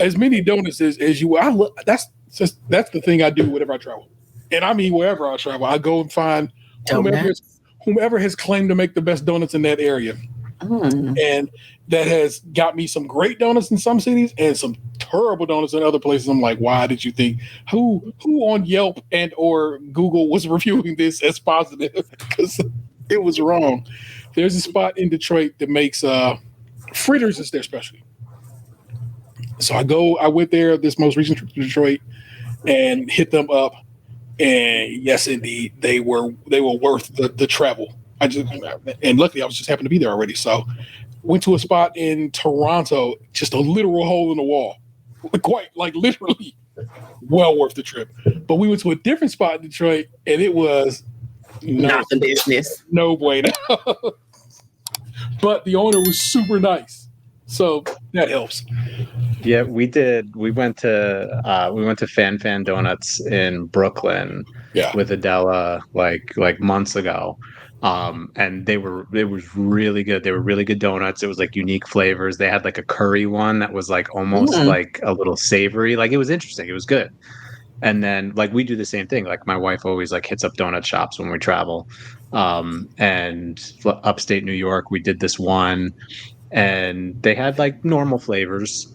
as many donuts as you. That's the thing I do whenever I travel, and I mean wherever I travel, I go and find whomever has claimed to make the best donuts in that area. And that has got me some great donuts in some cities and some terrible donuts in other places. I'm like, why did you think who on Yelp and or Google was reviewing this as positive? Because it was wrong. There's a spot in Detroit that makes fritters is their specialty. So I went there this most recent trip to Detroit and hit them up. And yes, indeed, they were worth the travel. And luckily, I was just happened to be there already. So, went to a spot in Toronto, just a literal hole in the wall, quite like literally, well worth the trip. But we went to a different spot in Detroit, and it was Not the business. no bueno. But the owner was super nice, so that helps. Yeah, we did. We went to Fan Donuts in Brooklyn with Adela like months ago. And it was really good. They were really good donuts. It was like unique flavors. They had like a curry one that was like almost like a little savory. Like it was interesting. It was good. And then like we do the same thing. Like my wife always like hits up donut shops when we travel. And upstate New York, we did this one and they had like normal flavors,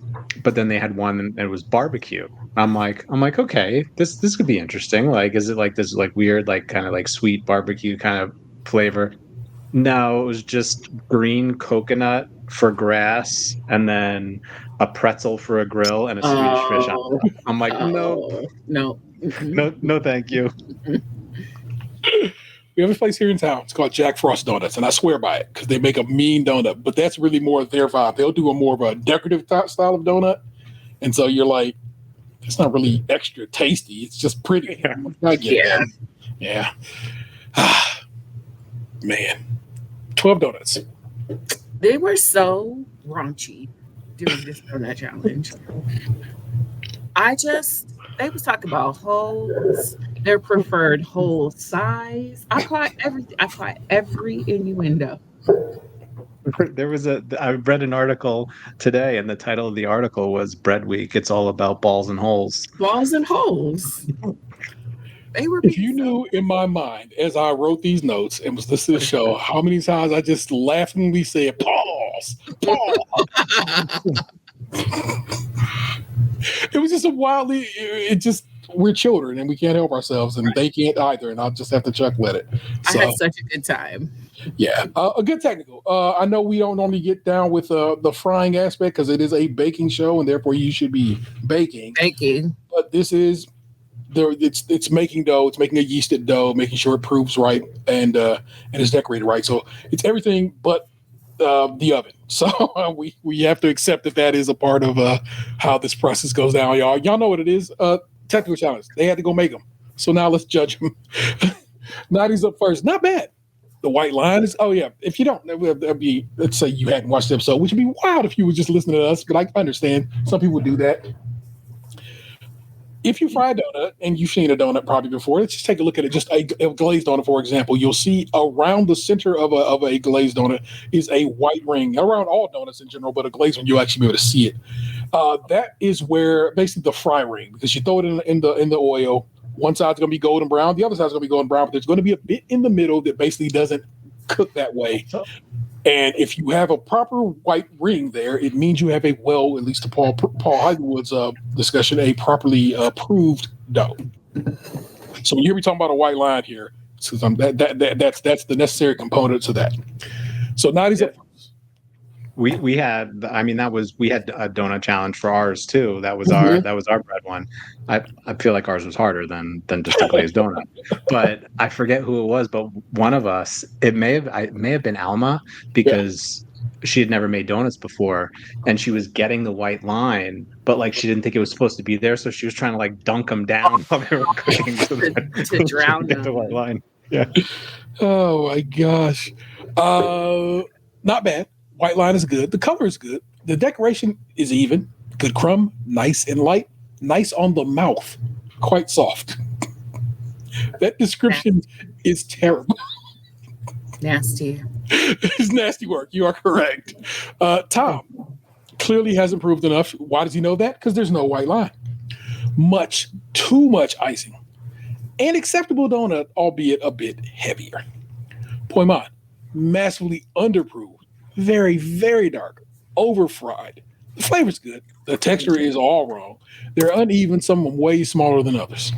but then they had one and it was barbecue. I'm like, okay, this could be interesting. Like, is it like this like weird, like kind of like sweet barbecue kind of flavor? No, it was just green coconut for grass and then a pretzel for a grill and a Swedish fish on top. I'm like, no, thank you. We have a place here in town. It's called Jack Frost Donuts, and I swear by it because they make a mean donut. But that's really more of their vibe. They'll do a more of a decorative style of donut, and so you're like, it's not really extra tasty. It's just pretty. I get it. Yeah. Man, 12 donuts. They were so raunchy during this donut challenge. They was talking about holes, their preferred hole size. I caught everything. I caught every innuendo. I read an article today, and the title of the article was "Bread Week. It's all about balls and holes." Balls and holes. They were. If you knew in my mind as I wrote these notes and was listening to the show, how many times I just laughingly said "pause." It was just we're children and we can't help ourselves and they can't either, and I'll just have to chuckle at it. So, I had such a good time. Yeah, a good technical. I know we don't normally get down with the frying aspect because it is a baking show and therefore you should be baking. But this is it's making dough. It's making a yeasted dough, making sure it proves right and it's decorated right. So it's everything but the oven. So we have to accept that is a part of how this process goes down, y'all. Y'all know what it is. Technical challenge. They had to go make them. So now let's judge them. Nadi's up first. Not bad. The white line is, if you don't, that'd be, let's say you hadn't watched the episode, which would be wild if you were just listening to us, but I understand. Some people do that. If you fry a donut, and you've seen a donut probably before, let's just take a look at it. Just a glazed donut, for example, you'll see around the center of a glazed donut is a white ring. Around all donuts in general, but a glazed one, you'll actually be able to see it. That is where basically the fry ring, because you throw it in the oil. One side's going to be golden brown, the other side's going to be golden brown, but there's going to be a bit in the middle that basically doesn't cook that way. And if you have a proper white ring there, it means you have at least to Paul Hollywood's discussion, a properly approved dough. So when you hear me talking about a white line here, it's that's the necessary component to that. So Nadi's up. We had a donut challenge for ours too. That was our bread one. I feel like ours was harder than just a glazed donut. But I forget who it was, but one of us, it may have been Alma, because she had never made donuts before and she was getting the white line but like she didn't think it was supposed to be there, so she was trying to like dunk them down while they were cooking to drown get the them. white line. Yeah. Oh my gosh. Not bad. White line is good. The color is good. The decoration is even. Good crumb, nice and light, nice on the mouth, quite soft. That description is terrible. Nasty. It's nasty work. You are correct. Tom clearly has improved enough. Why does he know that? Because there's no white line. Too much icing. An acceptable donut, albeit a bit heavier. Poimon, massively underbrewed, very, very dark, over fried. The flavor's good. The texture is all wrong. They're uneven, some way smaller than others.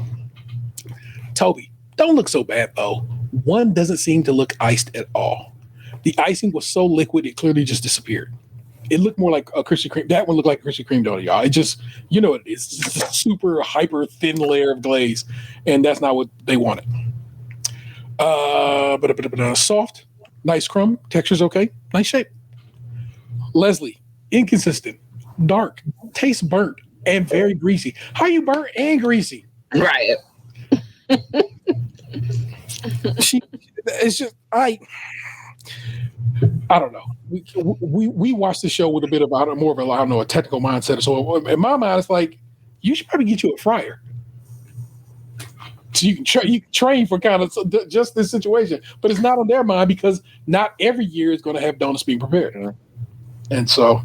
Toby, don't look so bad though. One doesn't seem to look iced at all. The icing was so liquid, it clearly just disappeared. It looked more like a Krispy Kreme. That one looked like a Krispy Kreme donut, y'all. It just, you know what it is. It's just a super hyper thin layer of glaze, and that's not what they wanted. Soft, nice crumb, texture's okay, nice shape. Leslie, inconsistent, dark, tastes burnt, and very greasy. How you burnt and greasy? Right. It's just I don't know. We watched the show with a bit of more of a I don't know a technical mindset. So in my mind, it's like you should probably get you a fryer, so you can train for kind of just this situation. But it's not on their mind because not every year is going to have donuts being prepared. And so,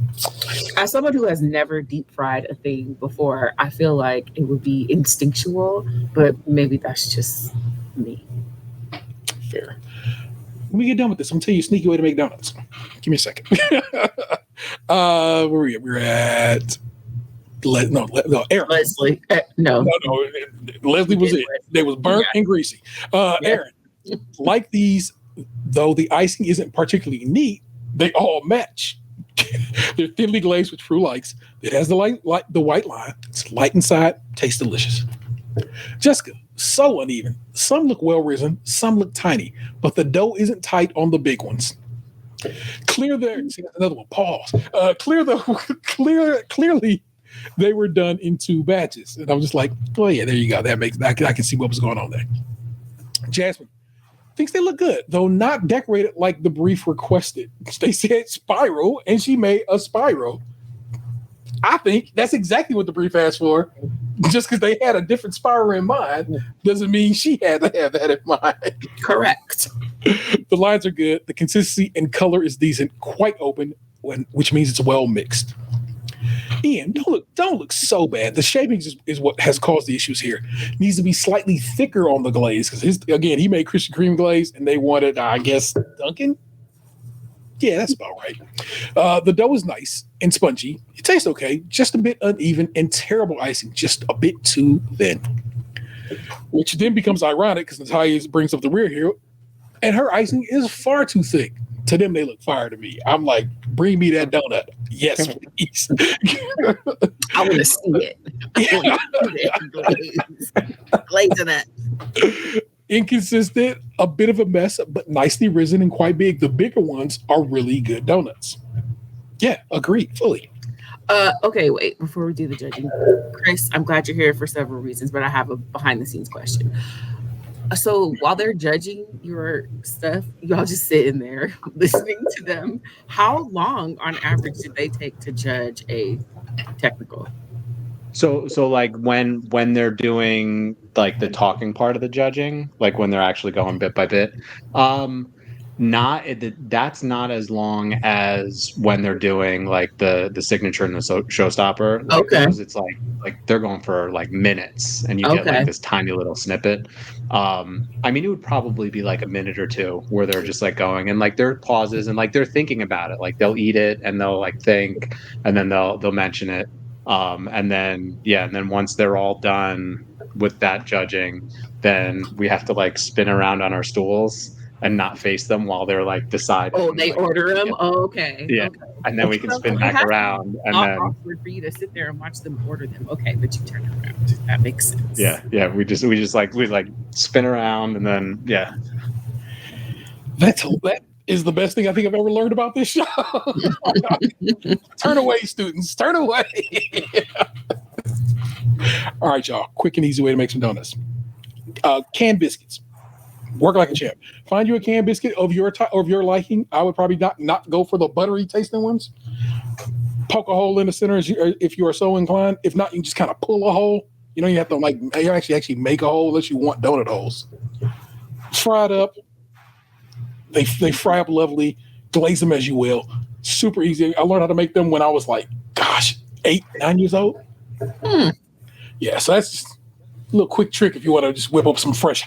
as someone who has never deep fried a thing before, I feel like it would be instinctual, but maybe that's just me. Fair. When we get done with this, I'm gonna tell you a sneaky way to make donuts. Give me a second. Where are we at? We're at Aaron. Leslie. No. Leslie was it. They was burnt and greasy. Aaron, like these, though the icing isn't particularly neat, they all match. They're thinly glazed, which Prue likes. It has the white line. It's light inside. Tastes delicious. Jessica, so uneven. Some look well risen, some look tiny, but the dough isn't tight on the big ones. Clearly, they were done in 2 batches, and I'm just like, oh yeah, there you go. That makes I can see what was going on there. Jasmine thinks they look good, though not decorated like the brief requested. They said spiral, and she made a spiral. I think that's exactly what the brief asked for. Just because they had a different spiral in mind doesn't mean she had to have that in mind. Correct. The lines are good. The consistency and color is decent, quite open, which means it's well mixed. Ian, don't look so bad. The shaping is what has caused the issues here. Needs to be slightly thicker on the glaze because he made Krispy Kreme glaze and they wanted, I guess, Dunkin'. Yeah, that's about right. The dough is nice and spongy. It tastes okay, just a bit uneven and terrible icing, just a bit too thin. Which then becomes ironic because Natalia brings up the rear here, and her icing is far too thick. To them, they look fire to me. I'm like, bring me that donut. Yes, please. I want to see it. Glaze of that. Inconsistent, a bit of a mess, but nicely risen and quite big. The bigger ones are really good donuts. Yeah, agreed, fully. Okay, wait, before we do the judging. Chris, I'm glad you're here for several reasons, but I have a behind-the-scenes question. So while they're judging your stuff, y'all just sitting there listening to them. How long on average did they take to judge a technical? So like when they're doing like the talking part of the judging, like when they're actually going bit by bit, that's not as long as when they're doing like the signature and the showstopper. Like, okay, because it's like they're going for like minutes, and you get like this tiny little snippet. I mean, it would probably be like a minute or two where they're just like going and like there are pauses and like they're thinking about it. Like they'll eat it and they'll like think, and then they'll mention it. And then once they're all done with that judging, then we have to like spin around on our stools and not face them while they're like deciding. Oh, they like, order them? Oh, okay. Yeah. Okay. And then we can spin back around. And not then awkward for you to sit there and watch them order them. Okay, but you turn it around. That makes sense. Yeah. We just like spin around and then That is the best thing I think I've ever learned about this show. Turn away, students. Turn away. All right, y'all. Quick and easy way to make some donuts. Canned biscuits. Work like a champ. Find you a canned biscuit of your liking. I would probably not go for the buttery tasting ones. Poke a hole in the center if you are so inclined. If not, you can just kind of pull a hole. You don't have to you actually make a hole unless you want donut holes. Fry it up. They fry up lovely. Glaze them as you will. Super easy. I learned how to make them when I was 8, 9 years old. Yeah, so that's just a little quick trick if you want to just whip up some fresh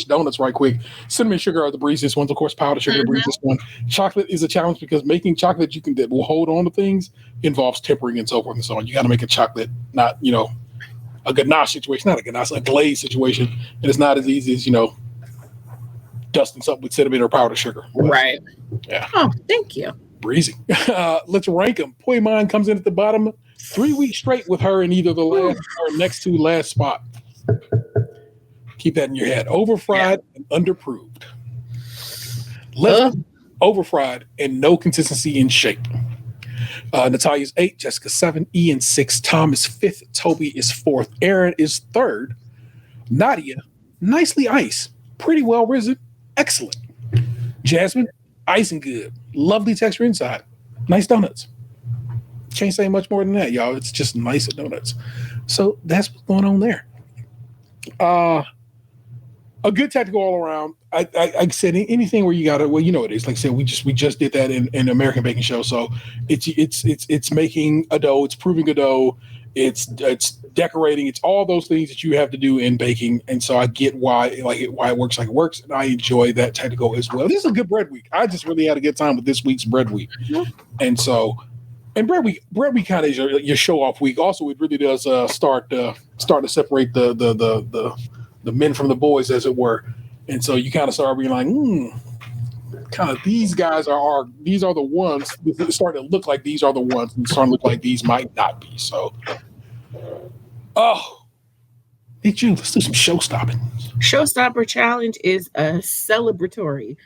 donuts right quick. Cinnamon sugar are the breeziest ones. Of course, powdered sugar the breeziest one. Chocolate is a challenge because making chocolate that will hold on to things involves tempering and so forth and so on. You got to make a chocolate, not, a ganache situation, not a ganache, a glaze situation. And it's not as easy as, dusting something with cinnamon or powdered sugar. Right. Yeah. Oh, thank you. Breezy. Let's rank them. Poi Mine comes in at the bottom 3 weeks straight with her in either the last or next to last spot. Keep that in your head. Overfried and underproved. Overfried and no consistency in shape. Natalia's 8, Jessica 7, Ian 6, Tom is 5th, Toby is 4th, Aaron is 3rd, Nadia, nicely iced, pretty well risen, excellent. Jasmine, icing good, lovely texture inside, nice donuts. Can't say much more than that, y'all. It's just nice donuts. So that's what's going on there. A good tactical all around. I said anything where you got it. Well, it is. Like I said, we just did that in American Baking Show. So it's making a dough. It's proving a dough. It's decorating. It's all those things that you have to do in baking. And so I get why it works like it works, and I enjoy that tactical as well. This is a good bread week. I just really had a good time with this week's bread week, and so. And bread week kind of is your show off week. Also, it really does start to separate the men from the boys, as it were. And so you kind of start being like, kind of these guys are the ones. It's starting to look like these are the ones, and starting to look like these might not be. So, hey June, let's do some show stopping. Showstopper challenge is a celebratory,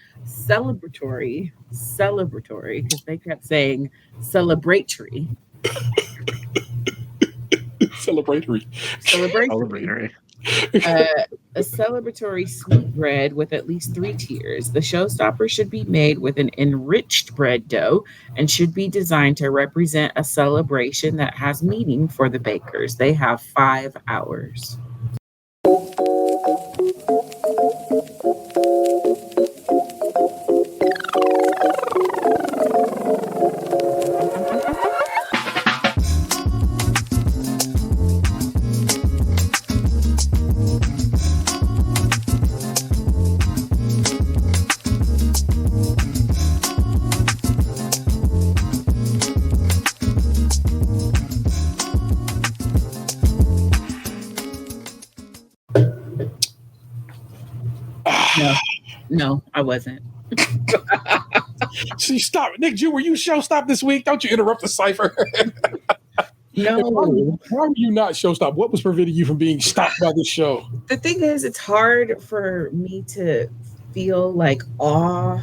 because they kept saying celebratory. Celebratory. A celebratory sweet bread with at least 3 tiers. The Showstopper should be made with an enriched bread dough and should be designed to represent a celebration that has meaning for the bakers. They have 5 hours. No, I wasn't. So stop it. Nick Jew, were you show stop this week? Don't you interrupt the cipher. No. Why were you not show stop? What was preventing you from being stopped by this show? The thing is, it's hard for me to feel like awe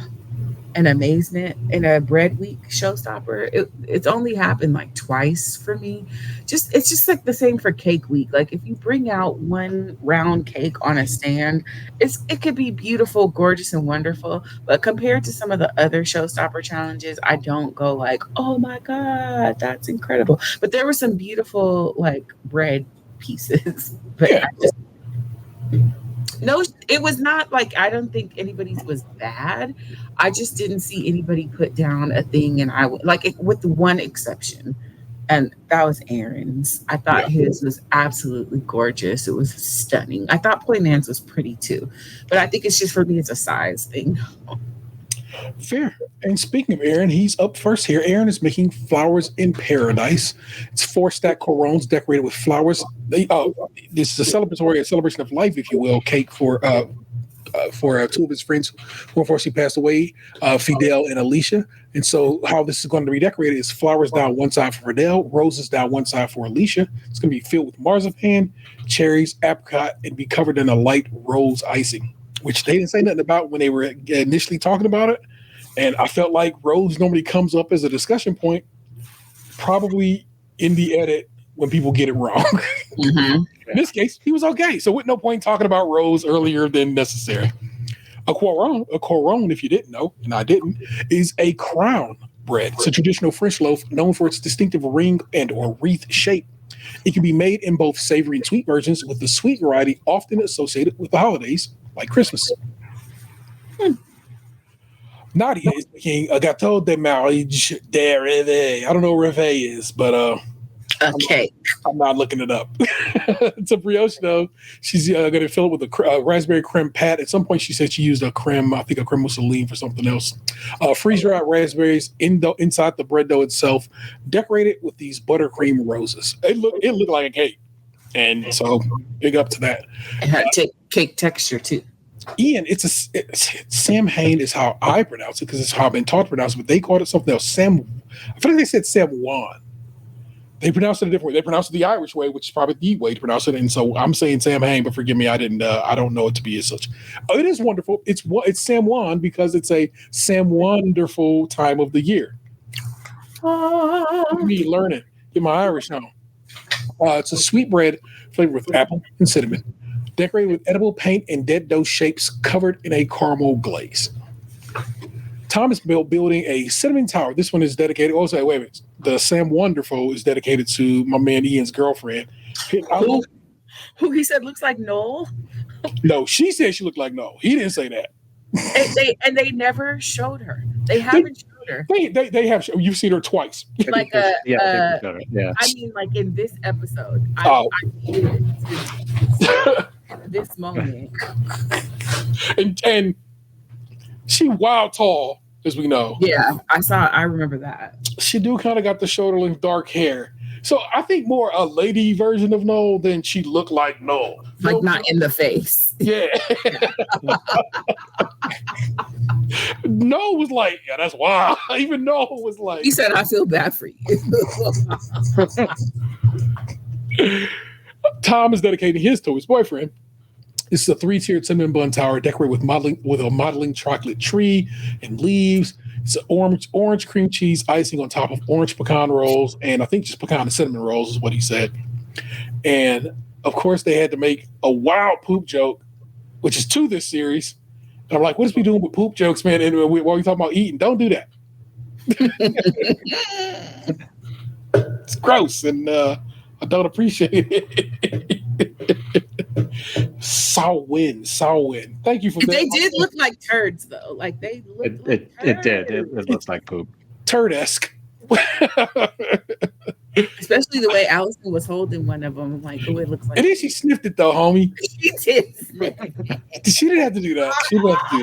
and amazement in a bread week showstopper. It's only happened like twice for me. It's just like the same for cake week. Like if you bring out one round cake on a stand, it could be beautiful, gorgeous, and wonderful. But compared to some of the other showstopper challenges, I don't go like, oh my God, that's incredible. But there were some beautiful like bread pieces. But yeah. No, it was not like, I don't think anybody's was bad. I just didn't see anybody put down a thing, and with one exception, and that was Aaron's. I thought his was absolutely gorgeous. It was stunning. I thought Poi Man's was pretty too, but I think it's just for me, it's a size thing. Fair. And speaking of Aaron, he's up first here. Aaron is making flowers in paradise. It's 4-stack corons decorated with flowers. This is a celebration of life, if you will, cake for 2 of his friends who unfortunately passed away, Fidel and Alicia. And so how this is going to be decorated is flowers down one side for Fidel, roses down one side for Alicia. It's going to be filled with marzipan, cherries, apricot, and be covered in a light rose icing, which they didn't say nothing about when they were initially talking about it. And I felt like Rose normally comes up as a discussion point, probably in the edit when people get it wrong. In this case, he was okay. So with no point talking about Rose earlier than necessary. A couronne, if you didn't know, and I didn't, is a crown bread. It's a traditional French loaf known for its distinctive ring and or wreath shape. It can be made in both savory and sweet versions, with the sweet variety often associated with the holidays, like Christmas. Nadia is making a gâteau de mariage de rêve. I don't know what rêve is, but Okay. I'm not looking it up. It's a brioche dough. She's going to fill it with a raspberry creme pat. At some point, she said she used a creme, I think a creme mousseline for something else. Freeze-dried raspberries inside the bread dough itself, decorated with these buttercream roses. It looked like a cake. And so, big up to that. It had cake texture, too. Ian, Sam Hain is how I pronounce it because it's how I've been taught to pronounce it, but they called it something else. I feel like they said Sam Juan. They pronounced it a different way. They pronounced it the Irish way, which is probably the way to pronounce it. And so I'm saying Sam Hain, but forgive me, I don't know it to be as such. It is wonderful. It's Sam Juan because it's a Sam wonderful time of the year. Me learning, get my Irish on. It's a sweet bread flavored with apple and cinnamon, decorated with edible paint and dead dough shapes, covered in a caramel glaze. Tom is building a cinnamon tower. This one is dedicated. Oh, sorry, wait a minute. The Sam Wonderful is dedicated to my man Ian's girlfriend. Who he said looks like Noel? No, she said she looked like Noel. He didn't say that. And they never showed her. They haven't showed her. They have. You've seen her twice. Like I mean, like in this episode. Oh. I needed to this moment. And she wild tall, as we know. Yeah, I remember that. She do kind of got the shoulder length dark hair. So I think more a lady version of Noel than she looked like Noel. Like not in the face. Yeah. Noel was like, yeah, that's wild. Even Noel was like. He said, I feel bad for you. Tom is dedicating his to his boyfriend. This is a 3-tiered cinnamon bun tower decorated with a modeling chocolate tree and leaves. It's an orange cream cheese icing on top of orange pecan rolls, and I think just pecan and cinnamon rolls is what he said. And of course, they had to make a wild poop joke, which is to this series. And I'm like, what is we doing with poop jokes, man? And while we talking about eating, don't do that. It's gross, and I don't appreciate it. Sawin. Thank you for that. They did look like turds, though. Like they looked like it did. It looks like poop. Turd-esque. Especially the way Allison was holding one of them. Like, oh, it looks like. And then she sniffed it, though, homie. She did. She didn't have to do that. She didn't have to do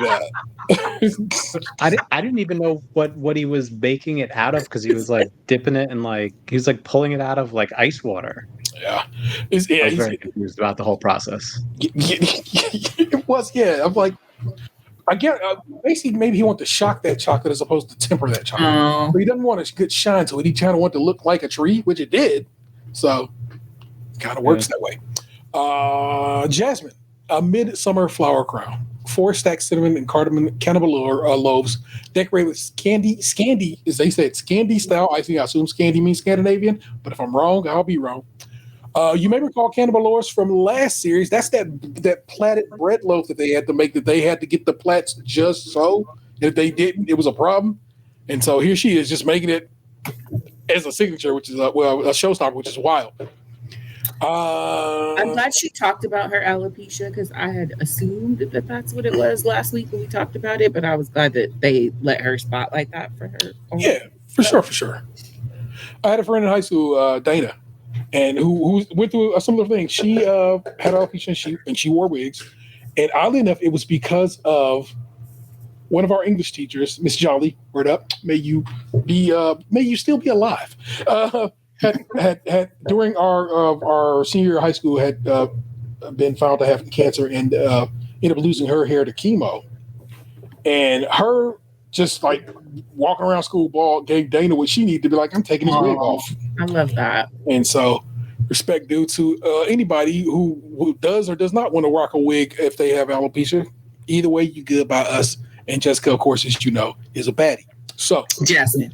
that. I didn't even know what he was baking it out of because he was like dipping it and like he was like pulling it out of like ice water. Yeah. I was very confused about the whole process. It was, yeah. I'm like, I get basically maybe he wanted to shock that chocolate as opposed to temper that chocolate. But he doesn't want a good shine to it. He kind of wanted to look like a tree, which it did. So kind of works that way. Jasmine, a midsummer flower crown. 4 stacked cinnamon and cardamom candelabra loaves decorated with Scandi, as they said, Scandi style icing. I assume Scandi means Scandinavian, but if I'm wrong, I'll be wrong. You may recall candelabras from last series. That's that platted bread loaf that they had to make, that they had to get the plats just so. If they didn't, it was a problem. And so here she is just making it as a signature, which is a showstopper, which is wild. I'm glad she talked about her alopecia because I had assumed that that's what it was last week when we talked about it, but I was glad that they let her spotlight that for her. Yeah, for sure. I had a friend in high school, Dana, and who went through a similar thing. She had alopecia and she wore wigs, and oddly enough, it was because of one of our English teachers, Miss Jolly. Word up, may you still be alive. Had during our senior year of high school had been found to have cancer and ended up losing her hair to chemo, and her just like walking around school bald gave Dana what she needed to be like, I'm taking his wig off. I love that. And so respect due to anybody who does or does not want to rock a wig if they have alopecia. Either way, you good by us. And Jessica, of course, as you know, is a baddie. So Jasmine,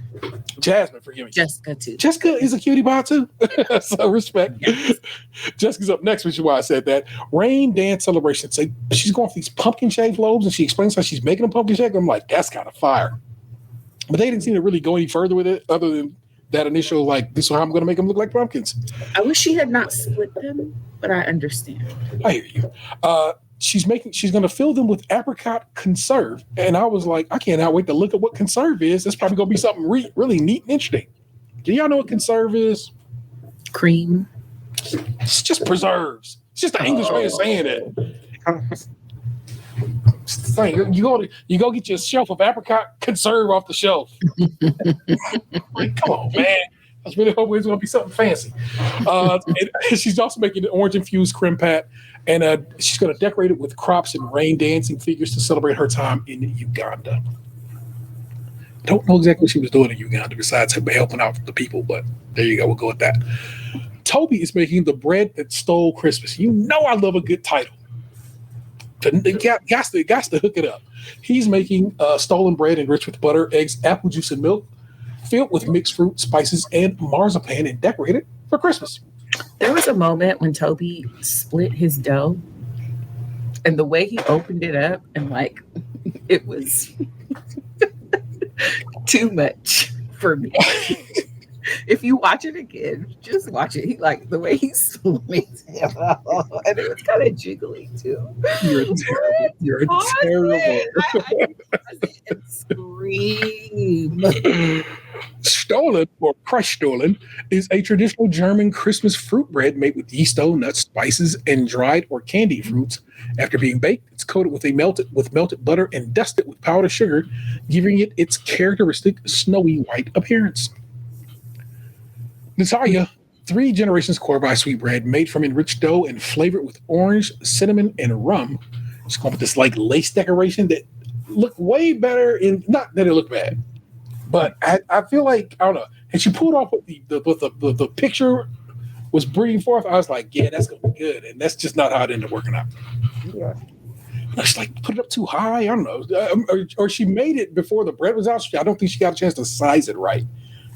forgive me. Jessica too. Jessica is a cutie pie too. So respect. Yes. Jessica's up next, which is why I said that. Rain Dance Celebration. So she's going for these pumpkin shaped loaves, and she explains how she's making a pumpkin shake. I'm like, that's kind of fire. But they didn't seem to really go any further with it, other than that initial, like, this is how I'm going to make them look like pumpkins. I wish she had not split them, but I understand. I hear you. She's going to fill them with apricot conserve. And I was like, I cannot wait to look at what conserve is. That's probably going to be something really neat and interesting. Do y'all know what conserve is? Cream. It's just preserves. It's just the English way of saying it. You go get you a shelf of apricot conserve off the shelf. Like, come on, man. I was really hoping it was going to be something fancy. And she's also making an orange infused creme pat, and she's going to decorate it with crops and rain dancing figures to celebrate her time in Uganda. Don't know exactly what she was doing in Uganda besides helping out the people, but there you go. We'll go with that. Toby is making the bread that stole Christmas. You know I love a good title. Got to hook it up. He's making stolen bread enriched with butter, eggs, apple juice, and milk, filled with mixed fruit, spices, and marzipan, and decorated for Christmas. There was a moment when Toby split his dough, and the way he opened it up, and like, it was too much for me. If you watch it again, just watch it. He like the way he split it out, and it was kind of jiggly too. You're terrible. You're terrible. I scream. Stollen, or crushed stollen, is a traditional German Christmas fruit bread made with yeast dough, nuts, spices, and dried or candied fruits. After being baked, it's coated with melted butter and dusted with powdered sugar, giving it its characteristic snowy white appearance. Natalia, 3 generations Corby sweetbread made from enriched dough and flavored with orange, cinnamon, and rum. She's going with this like lace decoration that looked way better. Not that it looked bad, but I feel like, I don't know. And she pulled off what the picture was bringing forth. I was like, yeah, that's going to be good. And that's just not how it ended up working out. Yeah. She's like, put it up too high. I don't know. Or she made it before the bread was out. I don't think she got a chance to size it right.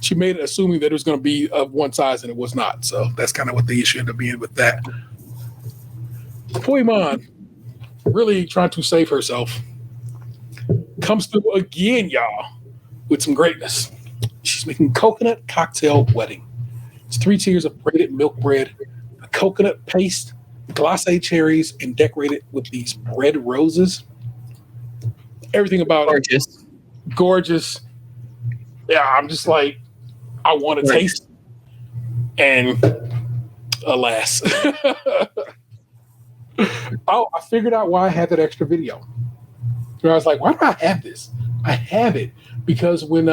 She made it assuming that it was going to be of one size, and it was not. So that's kind of what the issue ended up being with that. Poimon, really trying to save herself, comes through again, y'all, with some greatness. She's making coconut cocktail wedding. It's 3 tiers of braided milk bread, a coconut paste, glacé cherries, and decorated with these red roses. Everything about Gorgeous. Gorgeous. Yeah, I'm just like, I want to taste, and alas. I figured out why I had that extra video. So I was like, why do I have this? I have it because when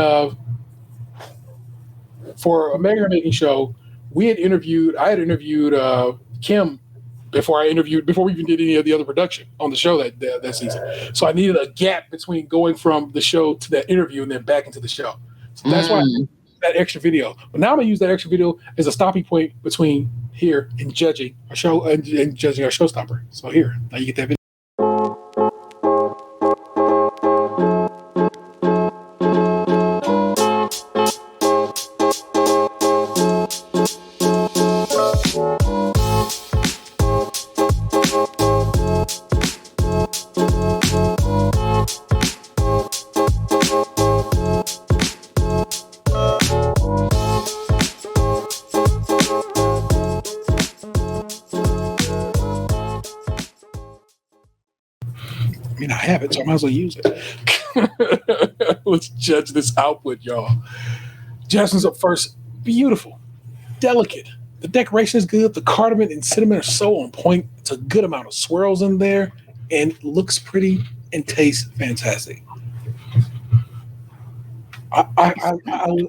for a Mega Making Show, I had interviewed Kim before we even did any of the other production on the show that season. So I needed a gap between going from the show to that interview and then back into the show. So that's why that extra video. But now I'm gonna use that extra video as a stopping point between here and judging our show and judging our Showstopper. So here, now you get that video. I have it, so I might as well use it. Let's judge this output, y'all. Jasmine's up first. Beautiful, delicate. The decoration is good. The cardamom and cinnamon are so on point. It's a good amount of swirls in there, and it looks pretty and tastes fantastic. I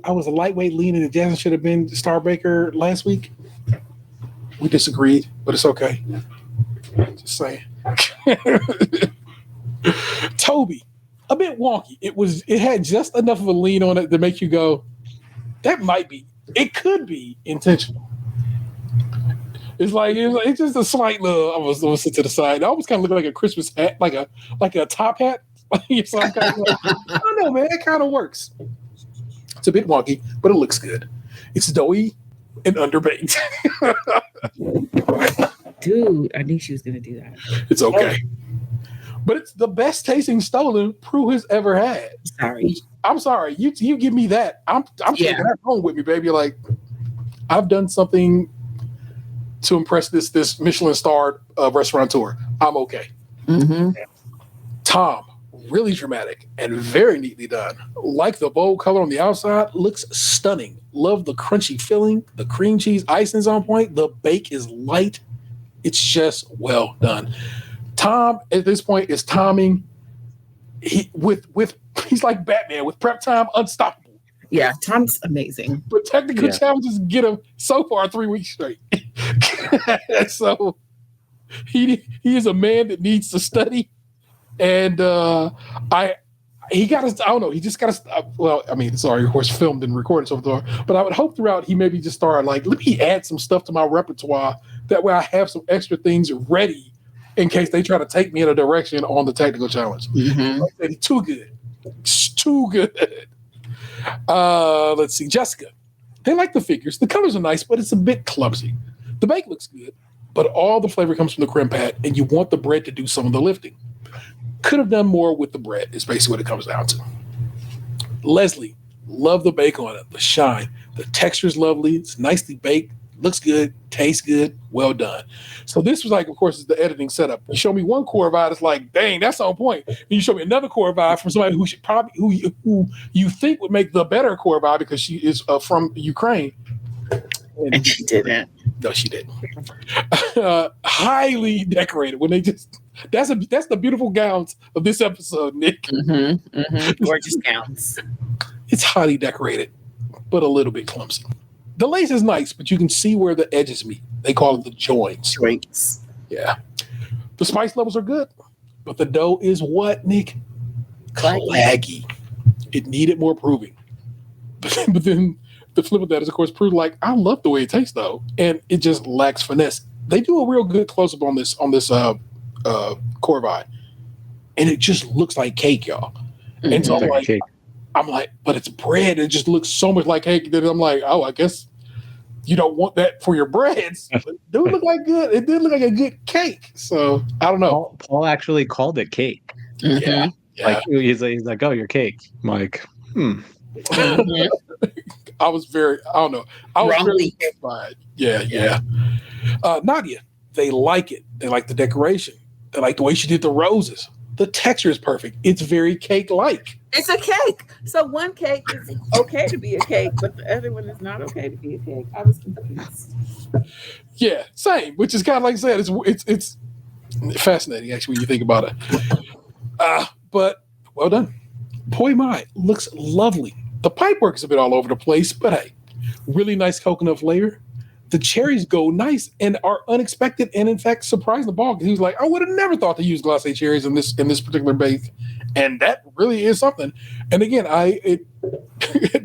was a lightweight leaning that Jasmine should have been Star Baker last week. We disagreed, but it's okay. Just saying. Toby, a bit wonky. It had just enough of a lean on it to make you go, it could be intentional. It's just a slight little. I was sit to the side. It almost kind of looked like a Christmas hat, like a top hat So I'm kind of like, I don't know, man. It kind of works. It's a bit wonky, but it looks good. It's doughy and underbaked. Dude, I knew she was gonna do that. It's okay. But it's the best tasting stolen Prue has ever had. Sorry. I'm sorry. You give me that. I'm taking that home with me, baby. Like, I've done something to impress this Michelin starred restaurateur. I'm okay. Mm-hmm. Tom, really dramatic and very neatly done. Like the bold color on the outside, looks stunning. Love the crunchy filling. The cream cheese icing's on point. The bake is light. It's just well done. Tom at this point is Tomming. He's like Batman with prep time, unstoppable. Yeah, Tom's amazing. But technical challenges get him so far 3 weeks straight. So he is a man that needs to study, and he got to. I don't know. He just got to. Well, I mean, sorry, of course, filmed and recorded so far. But I would hope throughout he maybe just start like, let me add some stuff to my repertoire. That way, I have some extra things ready in case they try to take me in a direction on the technical challenge. Mm-hmm. Like, too good. It's too good. Let's see. Jessica. They like the figures. The colors are nice, but it's a bit clumsy. The bake looks good, but all the flavor comes from the creme pat, and you want the bread to do some of the lifting. Could have done more with the bread, is basically what it comes down to. Leslie. Love the bake on it. The shine. The texture is lovely. It's nicely baked. Looks good, tastes good, well done. So this was like, of course, is the editing setup. You show me one core vibe, it's like, dang, that's on point. And you show me another core vibe from somebody who should probably who you think would make the better core vibe because she is from Ukraine. And she didn't. No, she didn't. Highly decorated. When they just that's the beautiful gowns of this episode, Nick. Mm-hmm, mm-hmm. Gorgeous gowns. It's highly decorated, but a little bit clumsy. The lace is nice, but you can see where the edges meet. They call it the joints. Joints. Yeah. The spice levels are good, but the dough is what, Nick? Claggy. It needed more proving. But then the flip of that is, of course, Prue like, I love the way it tastes, though, and it just lacks finesse. They do a real good close-up on this corvi, and it just looks like cake, y'all. Mm-hmm. And so I'm like, but it's bread. It just looks so much like cake that I'm like, oh, I guess you don't want that for your breads. It did look like good. It did look like a good cake. So I don't know. Paul actually called it cake. Mm-hmm. Yeah. Like he's like, oh, your cake. I'm like, I was very, I don't know. I was very satisfied. Yeah. Nadia, they like it. They like the decoration. They like the way she did the roses. The texture is perfect. It's very cake-like. It's a cake. So one cake is okay to be a cake, but the other one is not okay to be a cake. I was confused. Yeah, same. Which is kind of like I said, it's fascinating actually when you think about it. But well done. Poi mai looks lovely. The pipework is a bit all over the place, but hey, really nice coconut flavor. The cherries go nice and are unexpected, and in fact surprised the ball because he was like, I would have never thought to use glacé cherries in this particular bake, and that really is something. And again, I can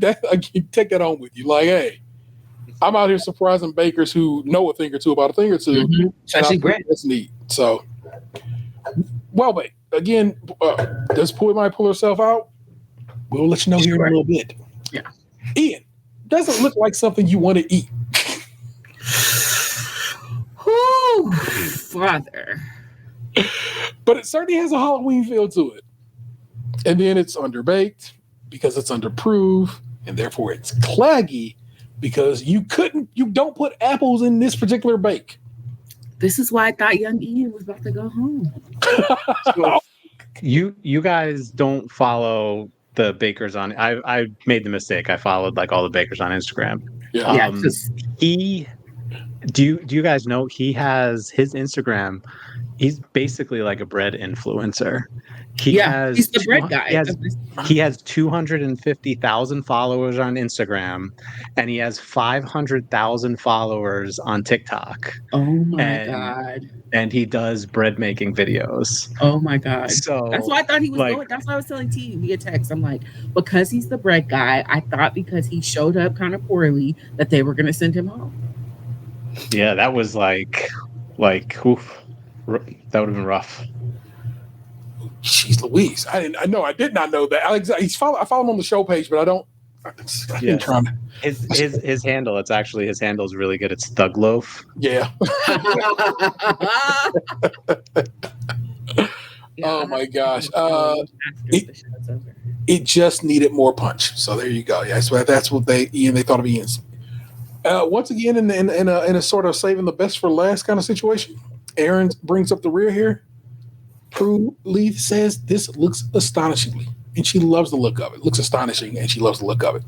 take that home with you. Like, hey, I'm out here surprising bakers who know a thing or two about a thing or two. Mm-hmm. Especially bread. That's neat. So, well, baked. Again, does Poi mai pull herself out? We'll let you know here in a little bit. Yeah. Ian, doesn't look like something you want to eat. Oh, father. But it certainly has a Halloween feel to it. And then it's underbaked because it's underproof, and therefore it's claggy because you don't put apples in this particular bake. This is why I thought young Ian was about to go home. You guys don't follow the bakers on. I made the mistake. I followed like all the bakers on Instagram. Yeah. Do you guys know he has his Instagram? He's basically like a bread influencer. He's the bread guy. He has 250,000 followers on Instagram, and he has 500,000 followers on TikTok. Oh my god! And he does bread making videos. Oh my god! So that's why I thought he was going. That's why I was telling T via text. I'm like, because he's the bread guy. I thought because he showed up kind of poorly that they were going to send him home. Yeah, that was like, oof, that would have been rough. Jeez Louise. I did not know that. I follow him on the show page, but I don't. I've been trying to. His handle. It's actually his handle is really good. It's Thug Loaf. Yeah. Yeah, Oh my gosh. after the show's over. It just needed more punch. So there you go. Yeah, so that's what they thought of Ian's. Once again, in a sort of saving the best for last kind of situation, Aaron brings up the rear here. Prue Leith says this looks astonishingly, and she loves the look of it. Looks astonishing, and she loves the look of it.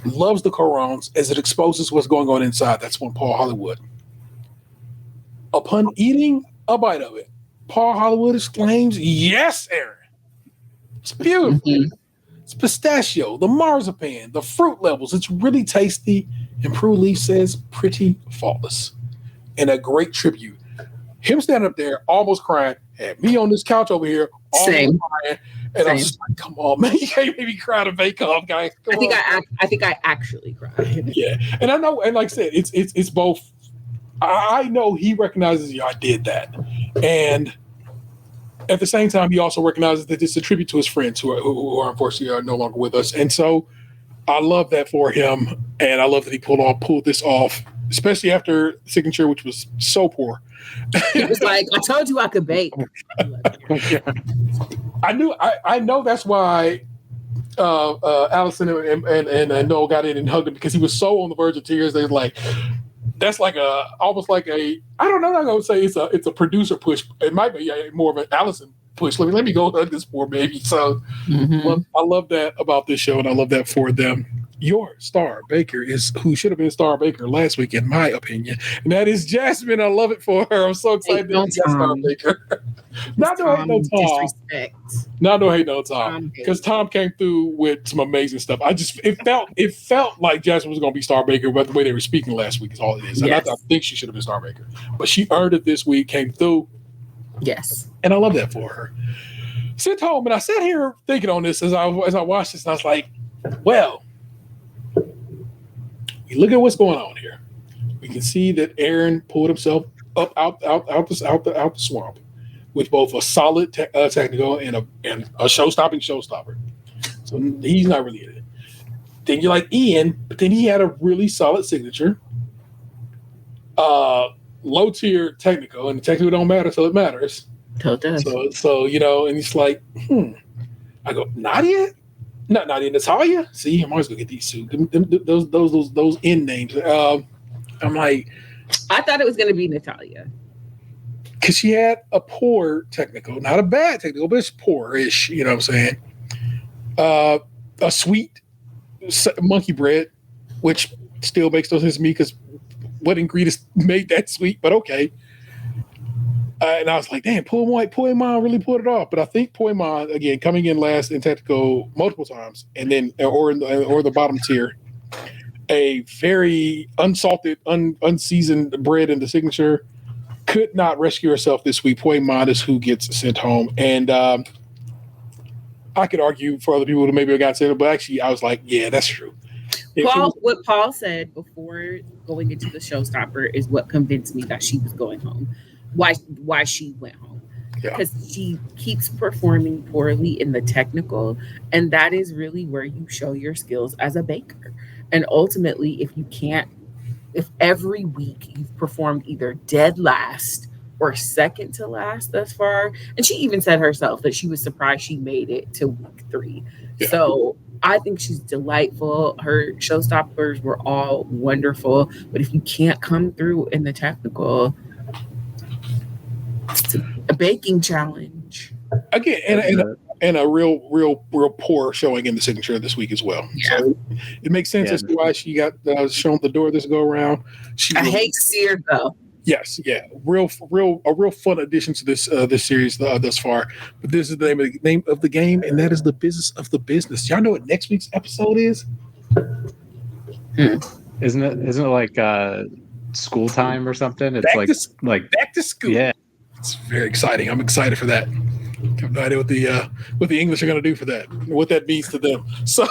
Loves the corons as it exposes what's going on inside. That's one Paul Hollywood. Upon eating a bite of it, Paul Hollywood exclaims, "Yes, Aaron! It's beautiful. It's pistachio, the marzipan, the fruit levels. It's really tasty." And Prue Leith says, "Pretty faultless." And a great tribute. Him standing up there, almost crying, had me on this couch over here, almost Same. crying. And I'm just like, come on, man. You can't make me cry to bake off, guys. I think I actually cried. Yeah. And I know, and like I said, it's both. I know he recognizes, yeah, I did that. And at the same time, he also recognizes that it's a tribute to his friends who are unfortunately are no longer with us. And so I love that for him. And I love that he pulled this off, especially after Signature, which was so poor. It was like, I told you I could bake. I know that's why Allison and Noel got in and hugged him, because he was so on the verge of tears. They was like, that's like almost like I don't know. I'm gonna say it's a producer push. It might be more of an Allison push. Let me go hug this poor baby. So I love that about this show, and I love that for them. Your star baker is who should have been star baker last week, in my opinion, and that is Jasmine. I love it for her. I'm so excited to be star baker. Not to hate no Tom. Disrespect. Not to hate no Tom, because Tom came through with some amazing stuff. It felt like Jasmine was going to be star baker, but the way they were speaking last week is all it is. Yes. I think she should have been star baker, but she earned it this week. Came through. Yes, and I love that for her. Sent home, and I sat here thinking on this as I watched this, and I was like, well. Look at what's going on here. We can see that Aaron pulled himself up out the swamp with both a solid technical and a showstopper. So he's not really in it. Then you're like Ian, but then he had a really solid signature, low tier technical, and the technical don't matter till it matters. Till it does. So and it's like, I go, Nadia. Not Nadia, Natalia. See, I'm always gonna get these two. Those end names. I'm like, I thought it was gonna be Natalia, because she had a poor technical, not a bad technical, but it's poor-ish. You know what I'm saying? A sweet monkey bread, which still makes no sense to me, because what ingredients made that sweet? But okay. And I was like, damn, Poimon really pulled it off. But I think Poimon, again, coming in last in technical multiple times, and then or the bottom tier, a very unsalted, unseasoned bread in the signature, could not rescue herself this week. Poimon is who gets sent home. And I could argue for other people who maybe got sent home, but actually I was like, yeah, that's true. What Paul said before going into the showstopper is what convinced me that she was going home. Why she went home, because she keeps performing poorly in the technical, and that is really where you show your skills as a baker. And ultimately, if every week you've performed either dead last or second to last thus far, and she even said herself that she was surprised she made it to week 3. So I think she's delightful. Her showstoppers were all wonderful, but if you can't come through in the technical, it's a baking challenge again, and a real poor showing in the signature this week as well. Yeah. So it makes sense as to why she got shown the door this go around. I hate to see her go. Yes, yeah, a real fun addition to this series thus far. But this is the name of the game, and that is the business of the business. Y'all know what next week's episode is? Isn't it like school time or something? It's like back to school. Yeah. It's very exciting. I'm excited for that. I have no idea what the English are going to do for that, what that means to them. So,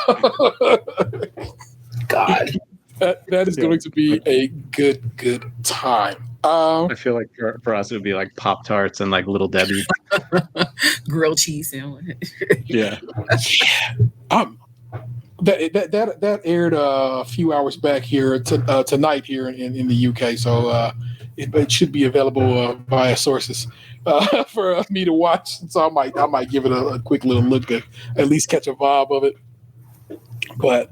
God, that is going to be a good time. I feel like for us it would be like Pop Tarts and like Little Debbie. Grilled cheese sandwich. Yeah. That aired a few hours back here tonight here in the UK, so it should be available via sources for me to watch. So I might give it a quick little look to at least catch a vibe of it. But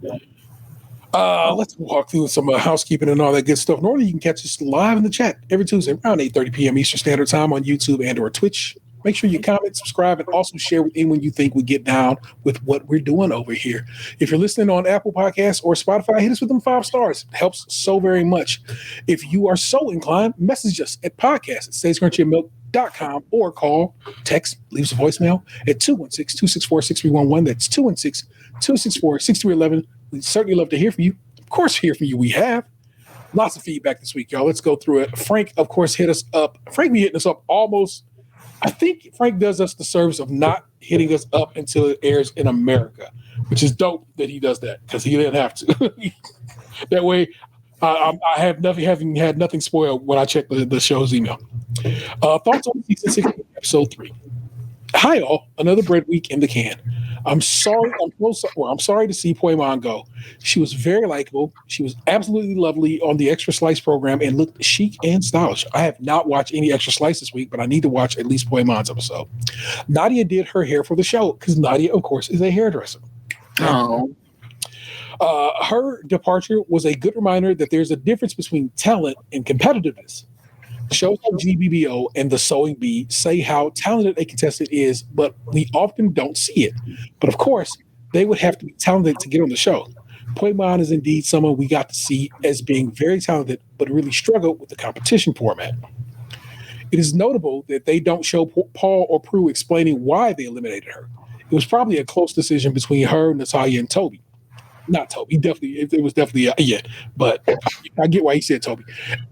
let's walk through some housekeeping and all that good stuff. Normally, you can catch us live in the chat every Tuesday around 8:30 p.m. Eastern Standard Time on YouTube and/or Twitch. Make sure you comment, subscribe, and also share with anyone you think would get down with what we're doing over here. If you're listening on Apple Podcasts or Spotify, hit us with them 5 stars. It helps so very much. If you are so inclined, message us at podcast@staycrunchyandmilk.com or call, text, leave us a voicemail at 216-264-6311. That's 216-264-6311. We'd certainly love to hear from you. Of course, hear from you. We have lots of feedback this week, y'all. Let's go through it. Frank, of course, hit us up. Frank be hitting us up almost. I think Frank does us the service of not hitting us up until it airs in America, which is dope that he does that because he didn't have to. That way, I have nothing, having had nothing spoiled when I check the show's email. Thoughts on season 6, episode 3. Hi, all. Another bread week in the can. I'm sorry to see Poimon go. She was very likable. She was absolutely lovely on the Extra Slice program and looked chic and stylish. I have not watched any Extra Slice this week, but I need to watch at least Poimon's episode. Nadia did her hair for the show because Nadia, of course, is a hairdresser. Oh. Her departure was a good reminder that there's a difference between talent and competitiveness. Shows like GBBO and The Sewing Bee say how talented a contestant is, but we often don't see it. But of course, they would have to be talented to get on the show. Poimon is indeed someone we got to see as being very talented, but really struggled with the competition format. It is notable that they don't show Paul or Prue explaining why they eliminated her. It was probably a close decision between her, Natalia, and Toby. Not Toby, it was definitely but I get why he said Toby.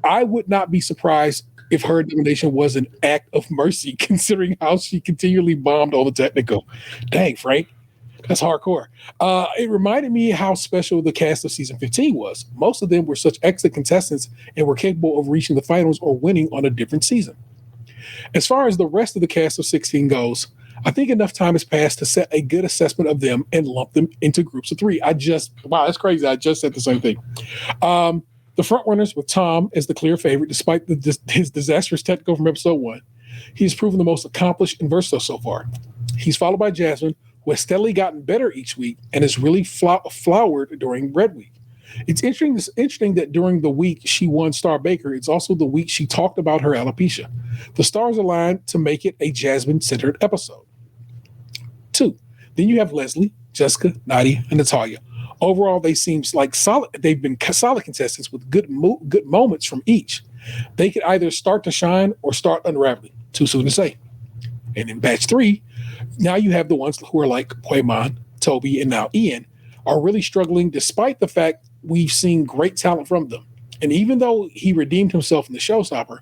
I would not be surprised if her elimination was an act of mercy, considering how she continually bombed on the technical. Dang, Frank, that's hardcore. It reminded me how special the cast of season 15 was. Most of them were such excellent contestants and were capable of reaching the finals or winning on a different season. As far as the rest of the cast of 16 goes, I think enough time has passed to set a good assessment of them and lump them into groups of 3. Wow, that's crazy. I just said the same thing. The front runners with Tom as the clear favorite, despite his disastrous technical from episode 1. He's proven the most accomplished and versatile so far. He's followed by Jasmine, who has steadily gotten better each week and has really flowered during Red Week. It's interesting that during the week she won Star Baker, it's also the week she talked about her alopecia. The stars aligned to make it a Jasmine-centered episode. 2. Then you have Leslie, Jessica, Nadia, and Natalia. Overall, they seem like solid. They've been solid contestants with good moments from each. They could either start to shine or start unraveling. Too soon to say. And in batch 3, now you have the ones who are like Poimon, Toby, and now Ian are really struggling despite the fact we've seen great talent from them. And even though he redeemed himself in the Showstopper,